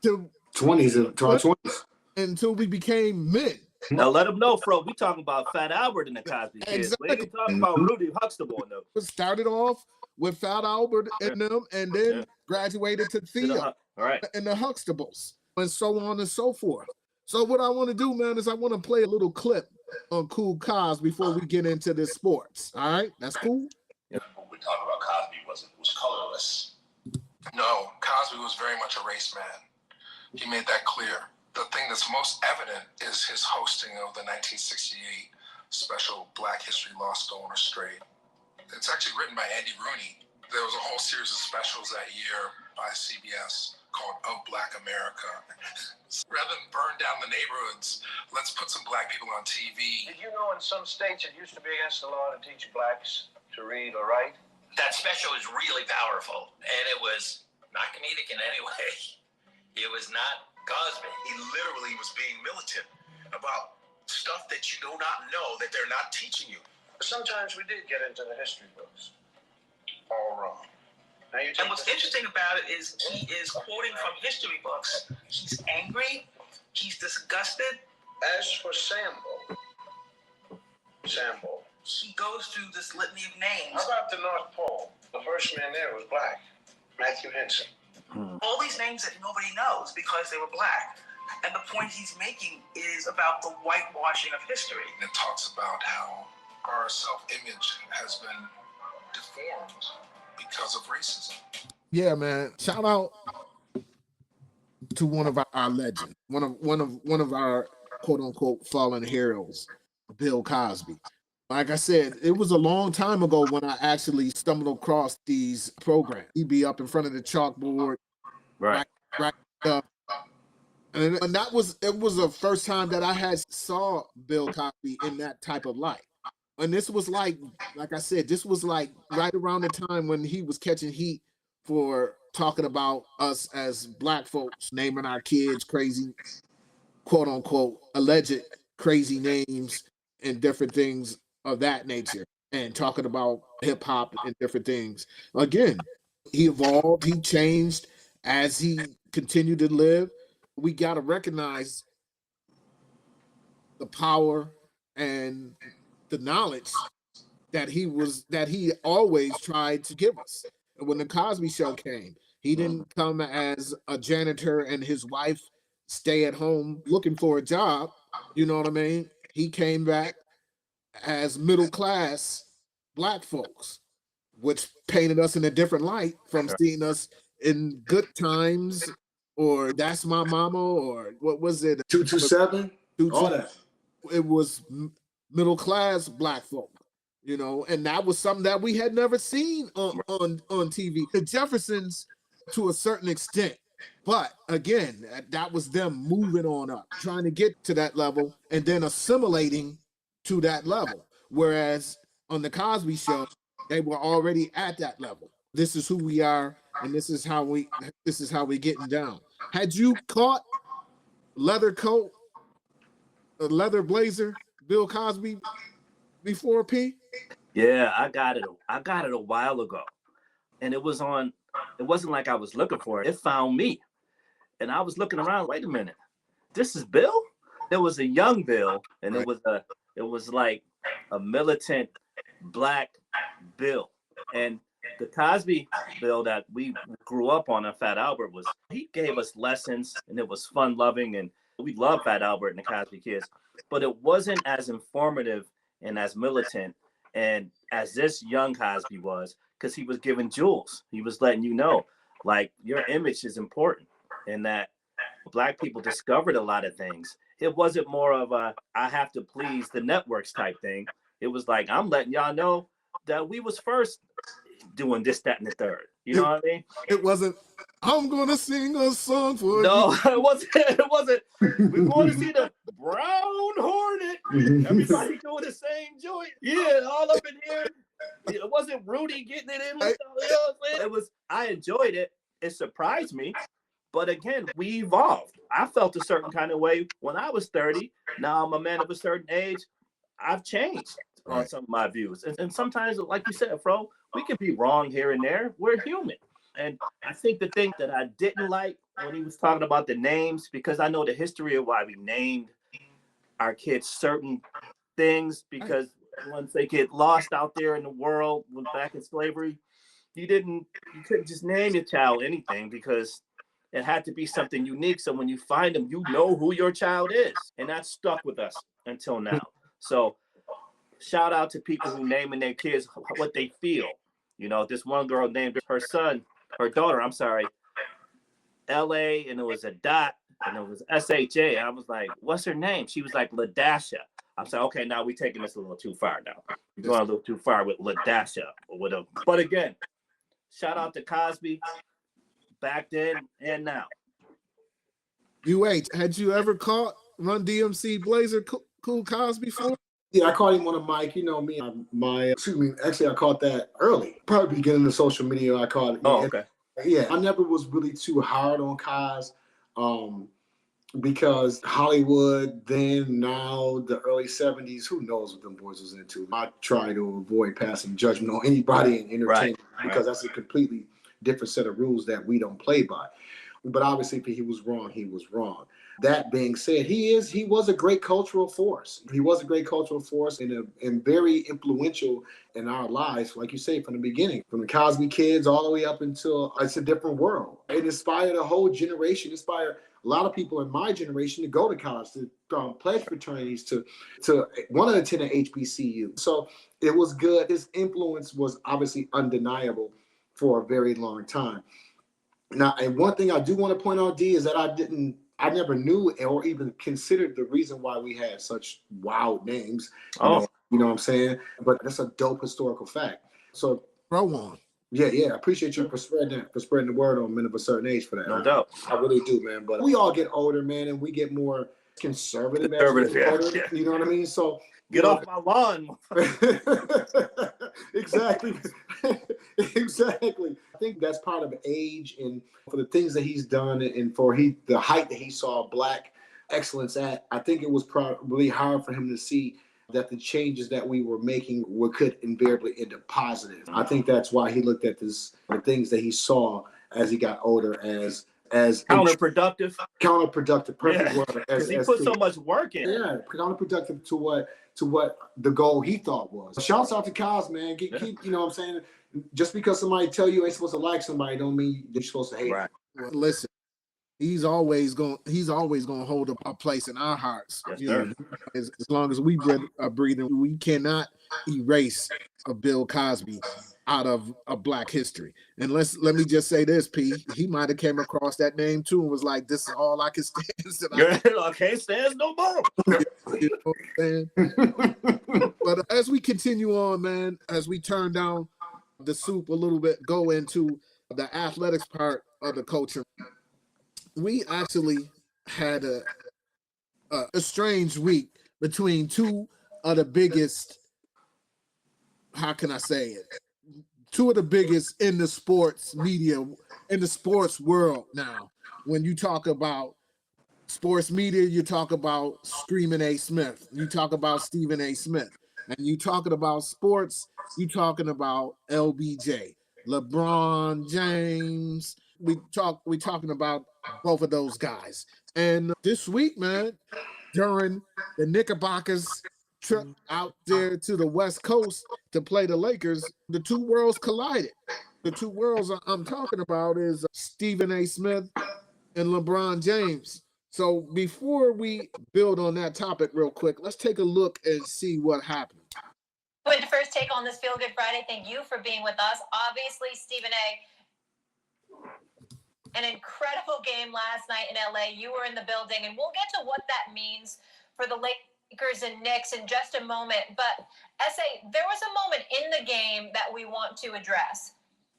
to 20s to our 20s until we became men. Now let them know, Fro, we talking about Fat Albert and the Cosby Kids. We ain't talking about Rudy Huxtable and them. It started off with Fat Albert and them, and then graduated to Theo and the Huxtables, and so on and so forth. So what I want to do, man, is I want to play a little clip on Cool Kaz before we get into this sports. All right, that's cool. What we talk about Cosby was colorless. No, Cosby was very much a race man. He made that clear. The thing that's most evident is his hosting of the 1968 special Black History Lost, Stolen, or Strayed. It's actually written by Andy Rooney. There was a whole series of specials that year by CBS called Of Black America. Rather than burn down the neighborhoods, let's put some Black people on TV. Did you know in some states it used to be against the law to teach Blacks to read or write? That special is really powerful, and it was not comedic in any way. It was not Cosby. He literally was being militant about stuff that you do not know, that they're not teaching you. Sometimes we did get into the history books. All wrong. And what's interesting about it is he is quoting from history books. He's angry. He's disgusted. As for Sambo, he goes through this litany of names. How about the North Pole? The first man there was Black, Matthew Henson. All these names that nobody knows because they were Black. And the point he's making is about the whitewashing of history. It talks about how our self-image has been deformed because of racism. Yeah, man. Shout out to one of our legends, one of our quote unquote fallen heroes, Bill Cosby. Like I said, it was a long time ago when I actually stumbled across these programs. He'd be up in front of the chalkboard, right up. And it was the first time that I had saw Bill Cosby in that type of light. And this was like I said, this was like right around the time when he was catching heat for talking about us as Black folks, naming our kids crazy, quote unquote, alleged crazy names and different things of that nature, and talking about hip hop and different things. Again, he evolved, he changed as he continued to live. We got to recognize the power and the knowledge that he always tried to give us. And when the Cosby Show came, he didn't come as a janitor and his wife stay at home looking for a job. You know what I mean? He came back as middle class Black folks, which painted us in a different light from seeing us in Good Times or That's My Mama or what was it? 227? All that. It was middle class Black folk, you know, and that was something that we had never seen on TV. The Jeffersons to a certain extent, but again, that was them moving on up, trying to get to that level and then assimilating to that level. Whereas on the Cosby Show, they were already at that level. This is who we are, and this is how we getting down. Had you caught leather coat, a leather blazer, Bill Cosby before, P? Yeah, I got it a while ago. And it wasn't like I was looking for it. It found me. And I was looking around, wait a minute. This is Bill? There was a young Bill, and it was like a militant Black Bill. And the Cosby Bill that we grew up on Fat Albert he gave us lessons, and it was fun loving, and we loved Fat Albert and the Cosby Kids, but it wasn't as informative and as militant And as this young Cosby was, because he was giving jewels, he was letting you know, like, your image is important, and that Black people discovered a lot of things. It wasn't more of a I have to please the networks type thing. It was like, I'm letting y'all know that we was first doing this, that, and the third. You know what I mean? It wasn't, I'm gonna sing a song for No, you. it wasn't. It wasn't. We're going to see the Brown Hornet. Everybody doing the same joint. Yeah, all up in here. It wasn't Rudy getting it in with you know what I'm saying? It was, I enjoyed it. It surprised me. But again, we evolved. I felt a certain kind of way when I was 30. Now I'm a man of a certain age. I've changed on some of my views. And sometimes, like you said, Fro, we can be wrong here and there. We're human. And I think the thing that I didn't like when he was talking about the names, because I know the history of why we named our kids certain things, because once they get lost out there in the world, when back in slavery, you couldn't just name your child anything, because it had to be something unique. So when you find them, you know who your child is. And that stuck with us until now. So shout out to people who naming their kids what they feel. You know, this one girl named her daughter, LA, and it was a dot, and it was SHA. I was like, what's her name? She was like Ladasha. I said, okay, now we're taking this a little too far now. We're going a little too far with Ladasha or whatever. But again, shout out to Cosby back then and now. Had you ever caught Run DMC Blazer Cool Cosby before? Yeah, I caught him on a mic. You know me, actually, I caught that early. Probably beginning of social media, I caught it. Oh, okay. Yeah, I never was really too hard on Cos, because Hollywood then, now, the early 70s, who knows what them boys was into. I try to avoid passing judgment on anybody in entertainment, because that's a completely different set of rules that we don't play by. But obviously, if he was wrong, he was wrong. That being said, he was a great cultural force. He was a great cultural force and very influential in our lives, like you say, from the beginning, from the Cosby kids all the way up until it's a different world. It inspired a whole generation, inspired a lot of people in my generation to go to college, to pledge fraternities, to want to attend an HBCU. So it was good. His influence was obviously undeniable for a very long time. Now, and one thing I do want to point out, D, is that I never knew or even considered the reason why we had such wild names. You know what I'm saying? But that's a dope historical fact. So, Throw on. Yeah, I appreciate you for spreading the word on men of a certain age for that. No doubt. I really do, man. But we all get older, man, and we get more conservative as we get older. Yeah. You know what I mean? So get off my lawn. Exactly. Exactly. I think that's part of age, and for the things that he's done, and for the height that he saw Black excellence at, I think it was probably hard for him to see that the changes that we were making could invariably end up positive. I think that's why he looked at the things that he saw as he got older as counterproductive. Perfect word. Because he put so much work in. Yeah, counterproductive to what the goal he thought was. Shouts out to Cos, man. Keep, you know what I'm saying? Just because somebody tell you ain't supposed to like somebody don't mean you're supposed to hate them. Well, listen, he's always going to hold a place in our hearts. Yes, you know, as long as we are breathing, we cannot erase a Bill Cosby out of a Black history. And let me just say this, P. He might have came across that name too and was like, "This is all I can stand." I can't stand no more. You know what I'm saying? But as we continue on, man, as we turn down the soup a little bit, go into the athletics part of the culture, we actually had a strange week between two of the biggest, how can I say it? Two of the biggest in the sports media, in the sports world now. When you talk about sports media, you talk about Screaming A. Smith. You talk about Stephen A. Smith. And you talking about sports, you talking about LBJ, LeBron James. We talking about both of those guys. And this week, man, during the Knickerbockers trip out there to the West Coast to play the Lakers, the two worlds collided. The two worlds I'm talking about is Stephen A. Smith and LeBron James. So before we build on that topic real quick, let's take a look and see what happened. When to first take on this Feel Good Friday, thank you for being with us. Obviously, Stephen A., an incredible game last night in LA. You were in the building, and we'll get to what that means for the Lakers and Knicks in just a moment. But S.A., there was a moment in the game that we want to address.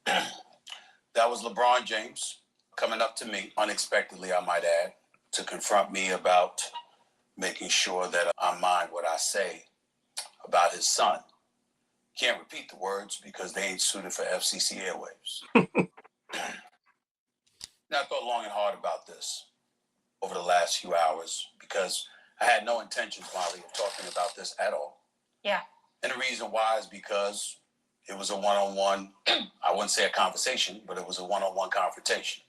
That was LeBron James coming up to me, unexpectedly, I might add, to confront me about making sure that I mind what I say about his son. Can't repeat the words because they ain't suited for FCC airwaves. Now, I thought long and hard about this over the last few hours because I had no intentions, Molly, of talking about this at all. Yeah. And the reason why is because it was a one-on-one, I wouldn't say a conversation, but it was a one-on-one confrontation.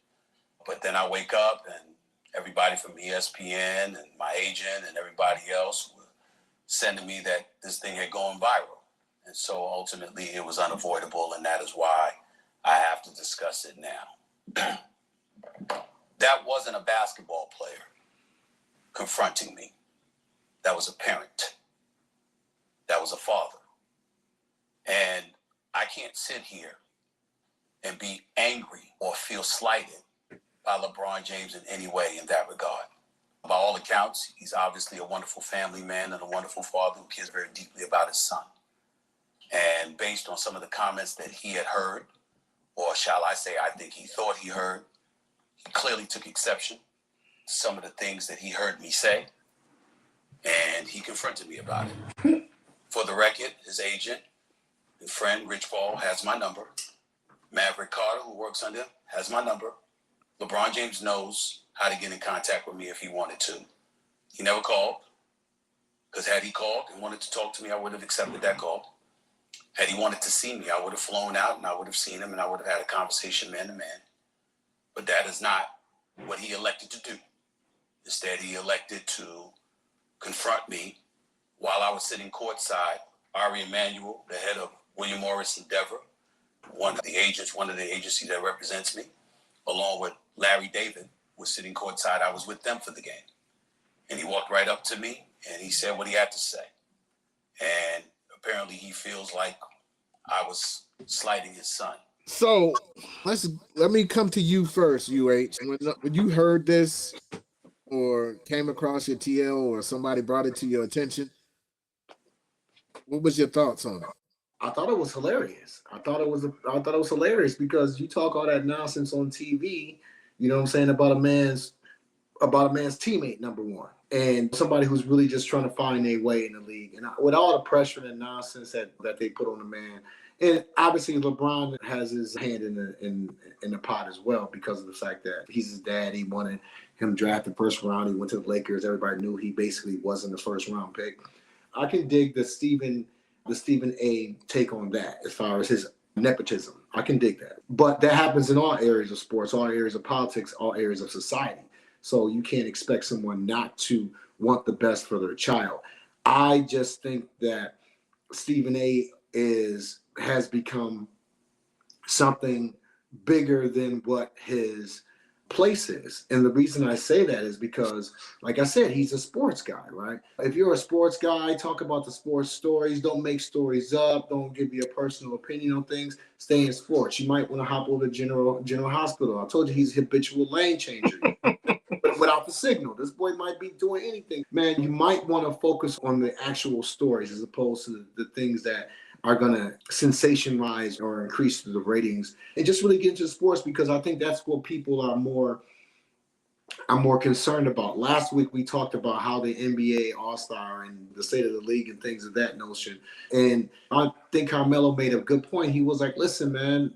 But then I wake up and everybody from ESPN and my agent and everybody else were sending me that this thing had gone viral. And so ultimately it was unavoidable, and that is why I have to discuss it now. That wasn't a basketball player confronting me. That was a parent. That was a father. And I can't sit here and be angry or feel slighted by LeBron James in any way in that regard. By all accounts, he's obviously a wonderful family man and a wonderful father who cares very deeply about his son. And based on some of the comments that he had heard, or shall I say, I think he thought he heard, he clearly took exception to some of the things that he heard me say, and he confronted me about it. For the record, his agent and friend, Rich Paul, has my number. Maverick Carter, who works under him, has my number. LeBron James knows how to get in contact with me if he wanted to. He never called, because had he called and wanted to talk to me, I would have accepted that call. Had he wanted to see me, I would have flown out and I would have seen him and I would have had a conversation man to man. But that is not what he elected to do. Instead, he elected to confront me while I was sitting courtside. Ari Emanuel, the head of William Morris Endeavor, one of the agencies that represents me, along with Larry David, was sitting courtside. I was with them for the game. And he walked right up to me and he said what he had to say. And apparently he feels like I was slighting his son. So let me come to you first, UH. When you heard this or came across your TL or somebody brought it to your attention, what was your thoughts on it? I thought it was hilarious. I thought it was hilarious because you talk all that nonsense on TV, you know what I'm saying, about a man's teammate, number one, and somebody who's really just trying to find their way in the league. And with all the pressure and nonsense that they put on the man, and obviously LeBron has his hand in the pot as well because of the fact that he's his dad. He wanted him drafted first round. He went to the Lakers. Everybody knew he basically wasn't the first round pick. I can dig the Stephen A. take on that as far as his nepotism. I can dig that. But that happens in all areas of sports, all areas of politics, all areas of society. So you can't expect someone not to want the best for their child. I just think that Stephen A. has become something bigger than what his place is. And the reason I say that is because, like I said, he's a sports guy, right? If you're a sports guy, talk about the sports stories, don't make stories up, don't give you a personal opinion on things, stay in sports. You might want to hop over to General Hospital. I told you he's a habitual lane changer. But without the signal, this boy might be doing anything. Man, you might want to focus on the actual stories as opposed to the things that are going to sensationalize or increase the ratings, and just really get into sports, because I think that's what people are more concerned about. Last week, we talked about how the NBA All-Star and the state of the league and things of that notion. And I think Carmelo made a good point. He was like, listen, man,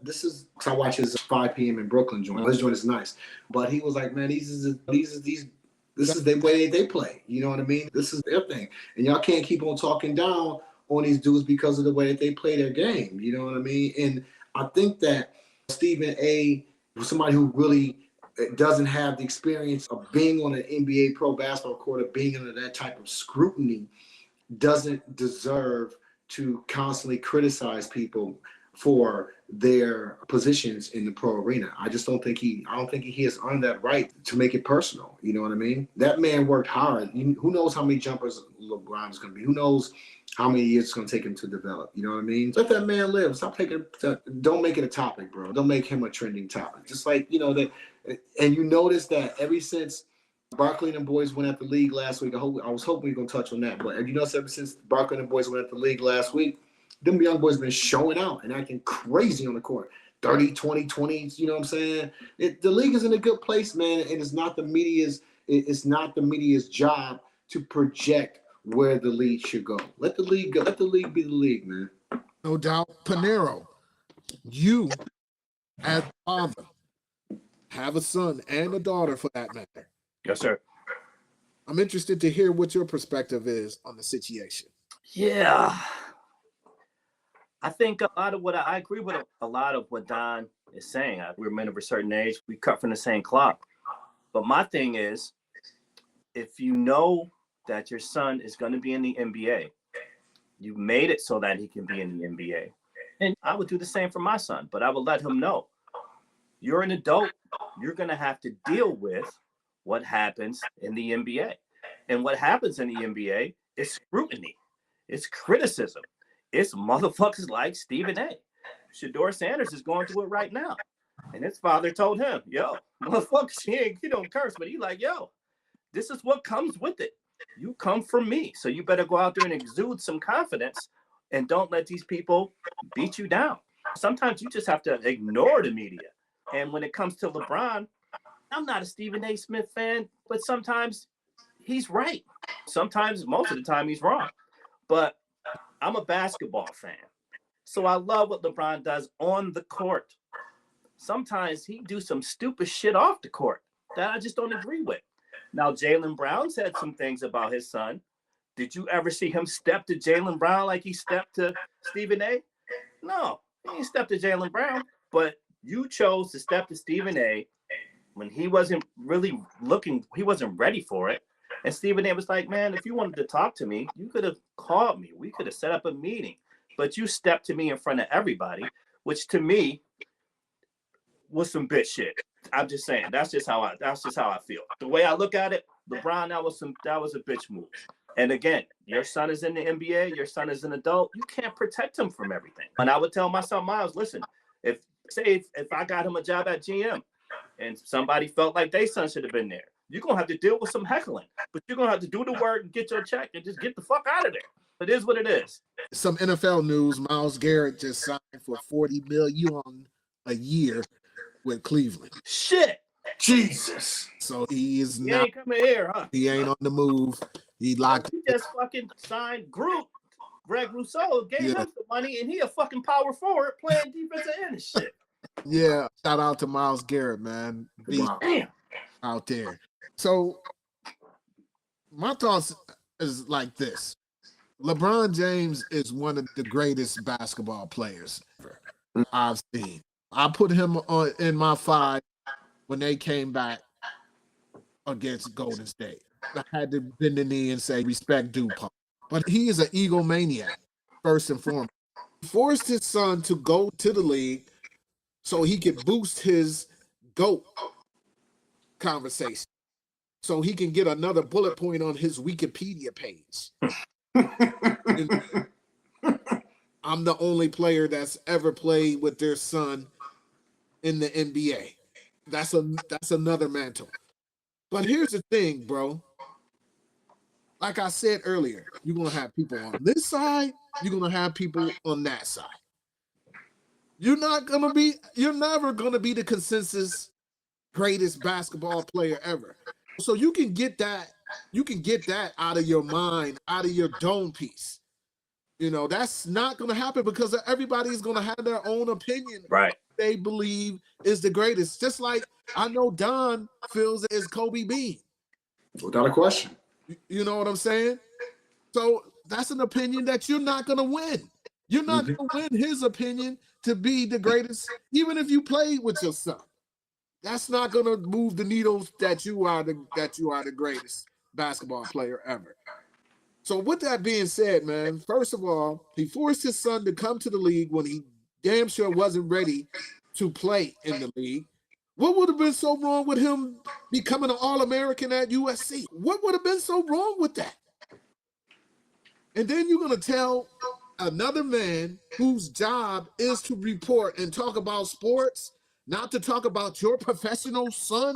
I watch his 5 p.m. in Brooklyn joint. His joint is nice. But he was like, man, this is the way they play. You know what I mean? This is their thing. And y'all can't keep on talking down on these dudes because of the way that they play their game. You know what I mean? And I think that Stephen A. was somebody who really doesn't have the experience of being on an NBA pro basketball court, or being under that type of scrutiny, doesn't deserve to constantly criticize people for their positions in the pro arena. I don't think he has earned that right to make it personal. You know what I mean? That man worked hard. Who knows how many jumpers LeBron is going to be? Who knows how many years it's going to take him to develop? You know what I mean? Let that man live. Don't make it a topic, bro. Don't make him a trending topic. Just like, and you notice that ever since Barkley and the boys went at the league last week, I was hoping we were going to touch on that, but you notice ever since Barkley and the boys went at the league last week, them young boys been showing out and acting crazy on the court. 30, 20, 20s, you know what I'm saying? The league is in a good place, man, and it's not the media's job to project where the league should go. Let the league go. Let the league be the league, man. No doubt. Panero, you as a father have a son and a daughter for that matter. Yes, sir. I'm interested to hear what your perspective is on the situation. Yeah. I think I agree with a lot of what Don is saying. We're men of a certain age. We cut from the same cloth. But my thing is, if you know that your son is going to be in the NBA, you made it so that he can be in the NBA. And I would do the same for my son, but I would let him know, you're an adult. You're going to have to deal with what happens in the NBA. And what happens in the NBA is scrutiny. It's criticism. It's motherfuckers like Stephen A. Shedeur Sanders is going through it right now. And his father told him, yo, motherfuckers, he don't curse, but he like, yo, this is what comes with it. You come from me. So you better go out there and exude some confidence and don't let these people beat you down. Sometimes you just have to ignore the media. And when it comes to LeBron, I'm not a Stephen A. Smith fan, but sometimes he's right. Sometimes, most of the time, he's wrong. But I'm a basketball fan. So I love what LeBron does on the court. Sometimes he do some stupid shit off the court that I just don't agree with. Now, Jaylen Brown said some things about his son. Did you ever see him step to Jaylen Brown like he stepped to Stephen A? No, he didn't step to Jaylen Brown. But you chose to step to Stephen A when he wasn't really looking, he wasn't ready for it. And Stephen A was like, man, if you wanted to talk to me, you could have called me. We could have set up a meeting. But you stepped to me in front of everybody, which to me was some bitch shit. I'm just saying, that's just how I feel. The way I look at it, LeBron, that was a bitch move. And again, your son is in the NBA, your son is an adult, you can't protect him from everything. And I would tell my son Miles, listen, if I got him a job at GM and somebody felt like their son should have been there, you're gonna have to deal with some heckling, but you're gonna have to do the work and get your check and just get the fuck out of there. It is what it is. Some NFL news: Myles Garrett just signed for $40 million a year with Cleveland. Shit, Jesus. So he is he not ain't coming here, huh? He ain't on the move. He locked. He just fucking signed Greg Rousseau gave him the money, and he a fucking power forward playing defensive end and shit. Yeah, shout out to Myles Garrett, man. Damn. Out there. So my thoughts is like this. LeBron James is one of the greatest basketball players ever I've seen. I put him in my 5 when they came back against Golden State. I had to bend the knee and say, respect DuPont. But he is an egomaniac, first and foremost. He forced his son to go to the league so he could boost his GOAT conversation, so he can get another bullet point on his Wikipedia page. I'm the only player that's ever played with their son in the NBA. That's another mantle. But here's the thing, bro. Like I said earlier, you're gonna have people on this side, you're gonna have people on that side. You're never gonna be the consensus greatest basketball player ever. So you can get that out of your mind, out of your dome piece. You know, that's not going to happen because everybody's going to have their own opinion. Right. They believe is the greatest. Just like I know Don feels is Kobe Bean. Without a question. You know what I'm saying? So that's an opinion that you're not going to win. You're not going to win his opinion to be the greatest, even if you played with your son. That's not going to move the needles that you are the greatest basketball player ever. So with that being said, man, first of all, he forced his son to come to the league when he damn sure wasn't ready to play in the league. What would have been so wrong with him becoming an All-American at USC? What would have been so wrong with that? And then you're going to tell another man whose job is to report and talk about sports, not to talk about your professional son,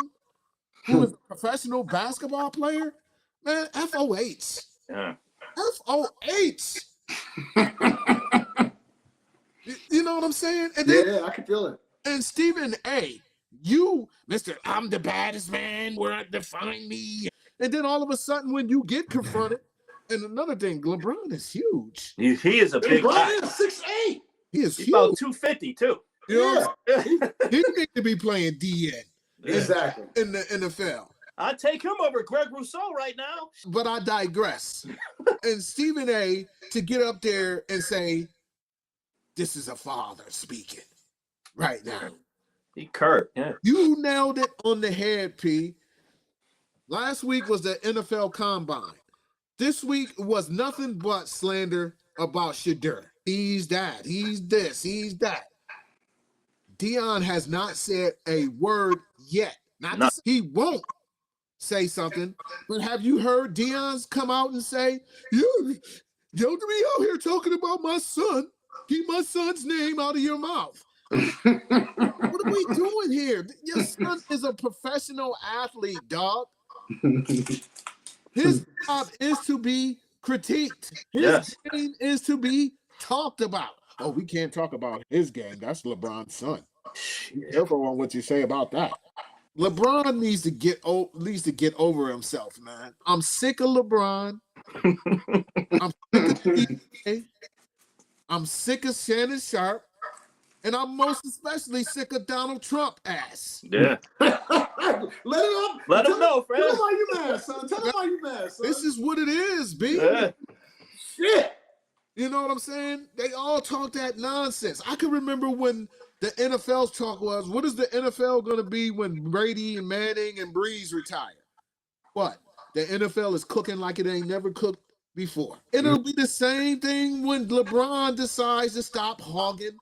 who is a professional basketball player? Man, FOH. Yeah. FOH. You know what I'm saying? And then, yeah, I can feel it. And Stephen A., you, Mr. I'm the baddest man, where define me. And then all of a sudden, when you get confronted, and another thing, LeBron is huge. He is a big guy. LeBron is 6'8". He is He's huge. about 250 too. You know what I'm saying? He need to be playing DN. Exactly. In the NFL. I'd take him over Greg Rousseau right now. But I digress. And Stephen A. to get up there and say, this is a father speaking right now. He Kurt, yeah. You nailed it on the head, P. Last week was the NFL Combine. This week was nothing but slander about Shadur. He's that, he's this, he's that. Deion has not said a word yet. He won't say something, but have you heard Deion's come out and say, you don't be out here talking about my son. Keep my son's name out of your mouth. What are we doing here? Your son is a professional athlete, dog. His job is to be critiqued. His game is to be talked about. Oh, we can't talk about his game. That's LeBron's son. Be careful on what you say about that. LeBron needs to get over himself, man. I'm sick of LeBron. I'm sick of TJ. I'm sick of Shannon Sharp. And I'm most especially sick of Donald Trump ass. Yeah. Let him know, Fred. Tell him why you mad, son. Tell him why you mad, son. This is what it is, B. Yeah. Shit. You know what I'm saying? They all talk that nonsense. I can remember when the NFL's talk was, what is the NFL going to be when Brady and Manning and Breeze retire? What? The NFL is cooking like it ain't never cooked before. It'll be the same thing when LeBron decides to stop hogging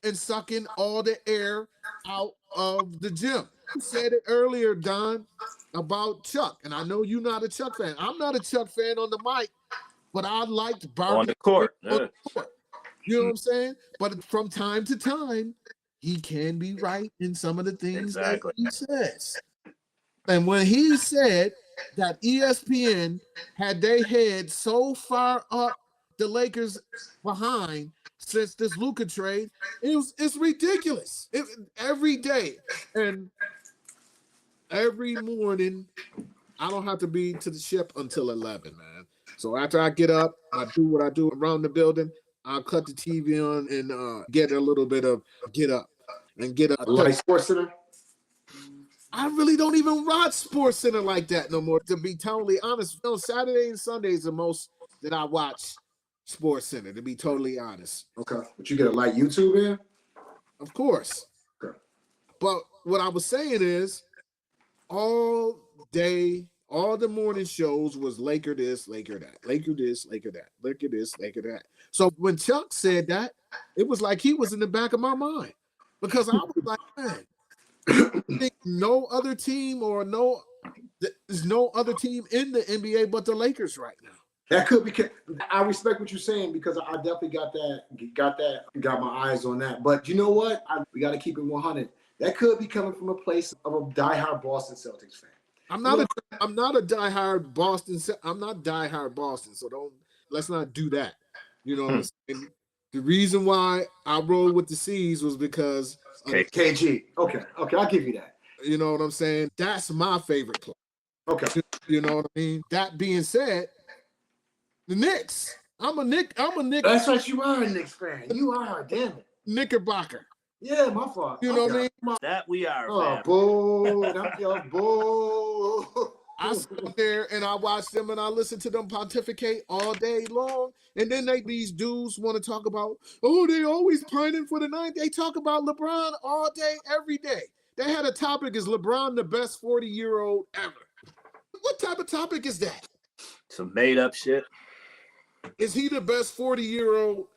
and sucking all the air out of the gym. You said it earlier, Don, about Chuck. And I know you're not a Chuck fan. I'm not a Chuck fan on the mic, but I liked Barbie on the court. On the court. You know what I'm saying? But from time to time, he can be right in some of the things that he says. And when he said that ESPN had their head so far up the Lakers behind since this Luka trade, it's ridiculous. Every day and every morning, I don't have to be to the ship until 11, man. So after I get up, I do what I do around the building. I'll cut the TV on and get a little bit of get up and get up. Like Sports Center? I really don't even watch Sports Center like that no more, to be totally honest. No, Saturday and Sunday is the most that I watch Sports Center, to be totally honest. Okay. But you get a like YouTube in? Of course. Okay. But what I was saying is all day, all the morning shows was Laker this, Laker that, Laker this, Laker that, Laker this, Laker that. So when Chuck said that, it was like he was in the back of my mind. Because I was like, man, I think no other team there's no other team in the NBA but the Lakers right now. That could be. I respect what you're saying because I definitely got my eyes on that. But you know what? We got to keep it 100. That could be coming from a place of a diehard Boston Celtics fan. I'm not a diehard Boston. I'm not diehard Boston. So let's not do that. You know what I'm saying? The reason why I rolled with the C's was because KG. Okay, I'll give you that. You know what I'm saying? That's my favorite club. Okay. You know what I mean? That being said, the Knicks. I'm a Knick. That's what you are, a Knicks fan. You are, damn it. Knickerbocker. Yeah, my fault. You know what I mean? That we are. Oh, boo. Boo. I sit there and I watch them and I listen to them pontificate all day long. And then these dudes want to talk about, they always pining for the ninth. They talk about LeBron all day, every day. They had a topic, is LeBron the best 40-year-old ever? What type of topic is that? Some made up shit. Is he the best 40-year-old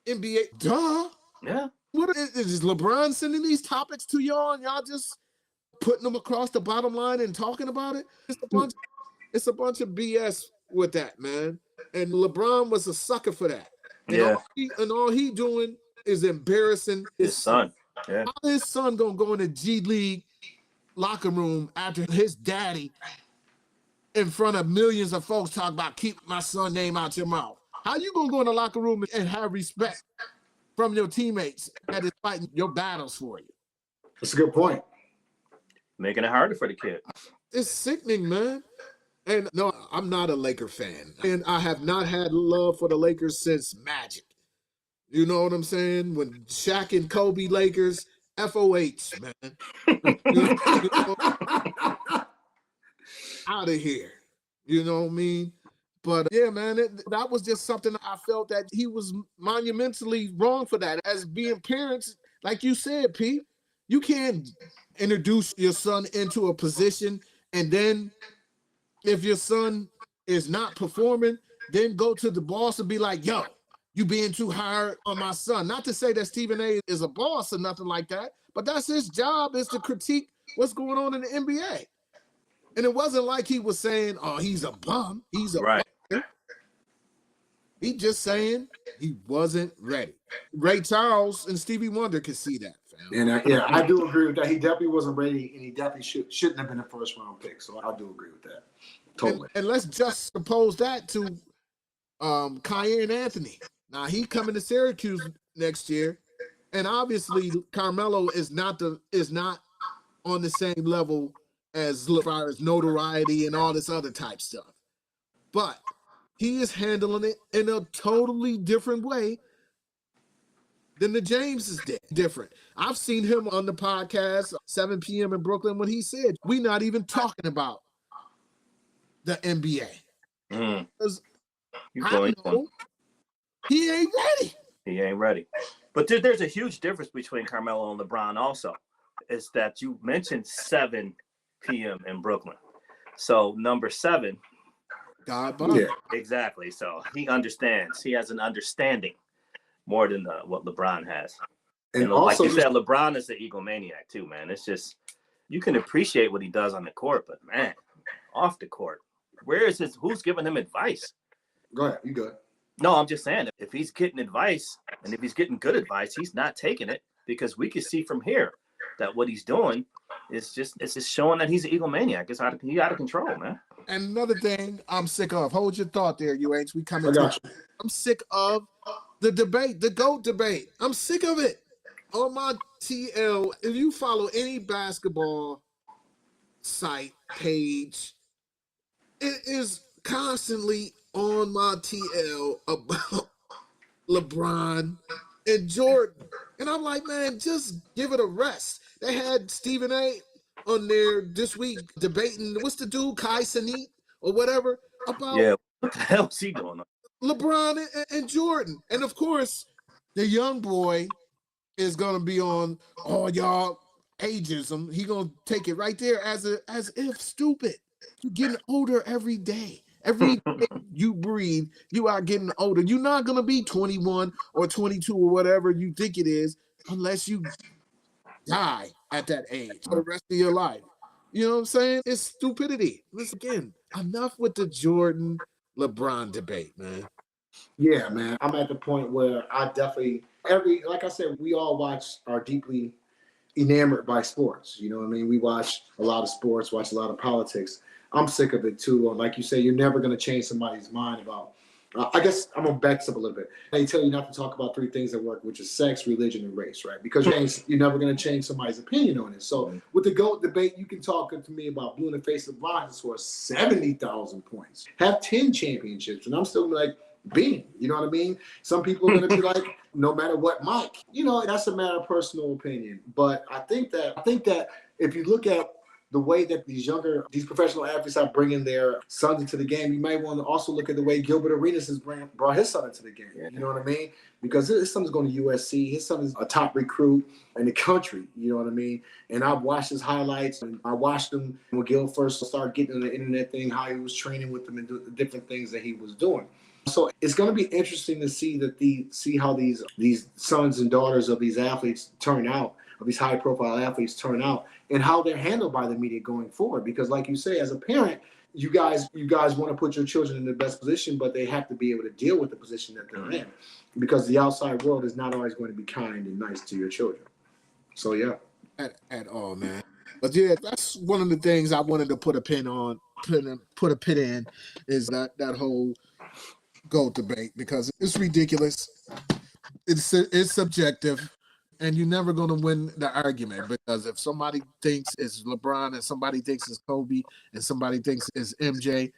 NBA? Duh. Yeah. What is LeBron sending these topics to y'all and y'all just putting them across the bottom line and talking about it? It's a bunch of BS with that, man. And LeBron was a sucker for that. And Yeah. all he doing is embarrassing His son. Yeah. How his son gonna go in the G League locker room after his daddy in front of millions of folks talk about keep my son name out your mouth? How you gonna go in the locker room and have respect from your teammates that is fighting your battles for you? That's a good point. Making it harder for the kid. It's sickening, man. And no, I'm not a Laker fan. And I have not had love for the Lakers since Magic. You know what I'm saying? When Shaq and Kobe Lakers, FOH, man. Out of here. You know what I mean? But yeah, man, that was just something I felt that he was monumentally wrong for that. As being parents, like you said, Pete, you can't introduce your son into a position and then if your son is not performing, then go to the boss and be like, yo, you being too hard on my son. Not to say that Stephen A is a boss or nothing like that, but that's his job is to critique what's going on in the NBA. And it wasn't like he was saying, oh, he's a bum. He's a bum. He just saying he wasn't ready. Ray Charles and Stevie Wonder could see that. And I do agree with that. He definitely wasn't ready, and he definitely shouldn't have been a first round pick. So I do agree with that. Totally. And let's just suppose that to Kyan Anthony. Now he coming to Syracuse next year, and obviously Carmelo is not on the same level as LeBron's notoriety and all this other type stuff. But he is handling it in a totally different way than the Jameses did. Different. I've seen him on the podcast, 7 p.m. in Brooklyn, when he said, we're not even talking about the NBA. Because I know he ain't ready. He ain't ready. But there's a huge difference between Carmelo and LeBron also. Is that you mentioned 7 p.m. in Brooklyn. So number 7. God bless. Yeah. Exactly. So he understands. He has an understanding more than what LeBron has. And also, like you said, LeBron is the egomaniac too, man. It's just, you can appreciate what he does on the court, but man, off the court, who's giving him advice? Go ahead, you good. No, I'm just saying, if he's getting advice and if he's getting good advice, he's not taking it, because we can see from here that what he's doing is just showing that he's an egomaniac. He's out of control, man. And another thing I'm sick of. Hold your thought there, UH. We coming. I'm sick of the debate, the GOAT debate. I'm sick of it. On my TL, if you follow any basketball site page, it is constantly on my TL about LeBron and Jordan. And I'm like, man, just give it a rest. They had Stephen A on there this week debating, what's the dude, Kai Cenat or whatever, about what the hell is he doing? LeBron and Jordan. And of course, the young boy is gonna be on all y'all ageism. He gonna take it right there as if stupid. You're getting older every day. Every day you breathe, you are getting older. You're not gonna be 21 or 22 or whatever you think it is, unless you die at that age for the rest of your life. You know what I'm saying? It's stupidity. Listen again, enough with the Jordan LeBron debate, man. Yeah, man. I'm at the point where I definitely like I said, we all are deeply enamored by sports. You know what I mean? We watch a lot of sports, watch a lot of politics. I'm sick of it too. Like you say, you're never going to change somebody's mind about. I guess I'm gonna back this up a little bit. They tell you not to talk about 3 things at work, which is sex, religion, and race, right? Because you're never gonna change somebody's opinion on it. So with the GOAT debate, you can talk to me about blue in the face of LeBron to score 70,000 points, have 10 championships, and I'm still like, being, you know what I mean? Some people are gonna be like, no matter what, Mike. You know, that's a matter of personal opinion. But I think that if you look at the way that these professional athletes are bringing their sons into the game, you might want to also look at the way Gilbert Arenas has brought his son into the game. You know what I mean? Because his son's going to USC. His son is a top recruit in the country. You know what I mean? And I've watched his highlights, and I watched him when Gil first started getting on the internet thing, how he was training with them and the different things that he was doing. So it's going to be interesting to see how these sons and daughters of these athletes turn out, of these high-profile athletes turn out, and how they're handled by the media going forward. Because, like you say, as a parent, you guys want to put your children in the best position, but they have to be able to deal with the position that they're in, because the outside world is not always going to be kind and nice to your children. So yeah, at all, man. But yeah, that's one of the things I wanted to put a pin in is that whole GOAT debate, because it's ridiculous. It's subjective, and you're never going to win the argument, because if somebody thinks it's LeBron and somebody thinks it's Kobe and somebody thinks it's MJ,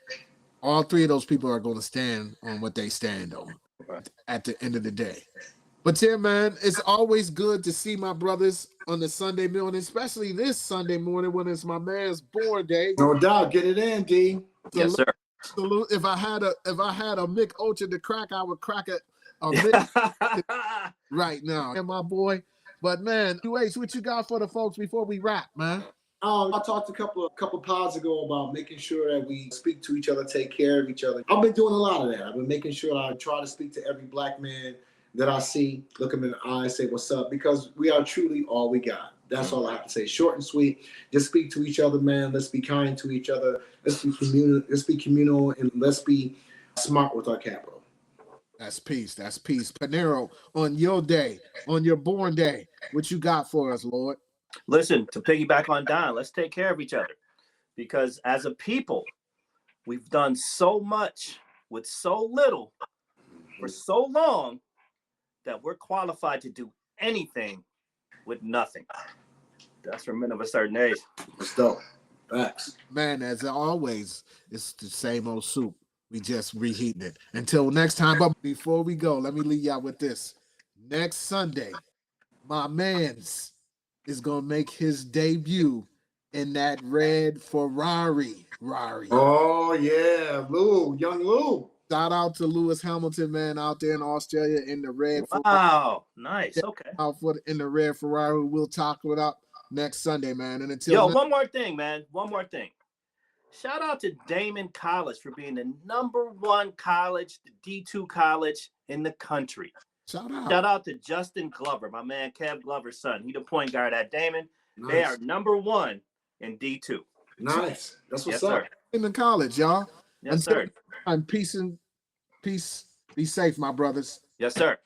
all three of those people are going to stand on what they stand on at the end of the day. But yeah, man, it's always good to see my brothers on the Sunday morning, especially this Sunday morning when it's my man's born day. No doubt, get it in, D. Yes, sir. Salute. If I had a Mick Ultra to crack, I would crack a Mick right now. And my boy. But man, UH, what you got for the folks before we wrap, man? I talked a couple pods ago about making sure that we speak to each other, take care of each other. I've been doing a lot of that. I've been making sure I try to speak to every black man that I see, look them in the eye, say what's up, because we are truly all we got. That's all I have to say. Short and sweet. Just speak to each other, man. Let's be kind to each other. Let's be communal, and let's be smart with our capital. That's peace. That's peace. Panero, on your day, on your born day, what you got for us, Lord? Listen, to piggyback on Don, let's take care of each other, because as a people, we've done so much with so little for so long that we're qualified to do anything with nothing. That's for men of a certain age. Let's go. Facts. Man, as always, it's the same old soup. We just reheating it. Until next time, but before we go, let me leave y'all with this. Next Sunday, my man's is going to make his debut in that red Ferrari. Oh, yeah. Young Lou. Shout out to Lewis Hamilton, man, out there in Australia in the red Ferrari. Wow, nice. Okay. Out in the red Ferrari. We'll talk it up next Sunday, man. And until one more thing, man. One more thing. Shout out to Damon College for being the #1 college, the D2 college in the country. Shout out. Shout out to Justin Glover, my man Kev Glover's son. He the point guard at Damon. Nice. They are #1 in D2. Nice. That's what's yes, up. Sir. Damon College, y'all. Yes, sir. And peace. Be safe, my brothers. Yes, sir.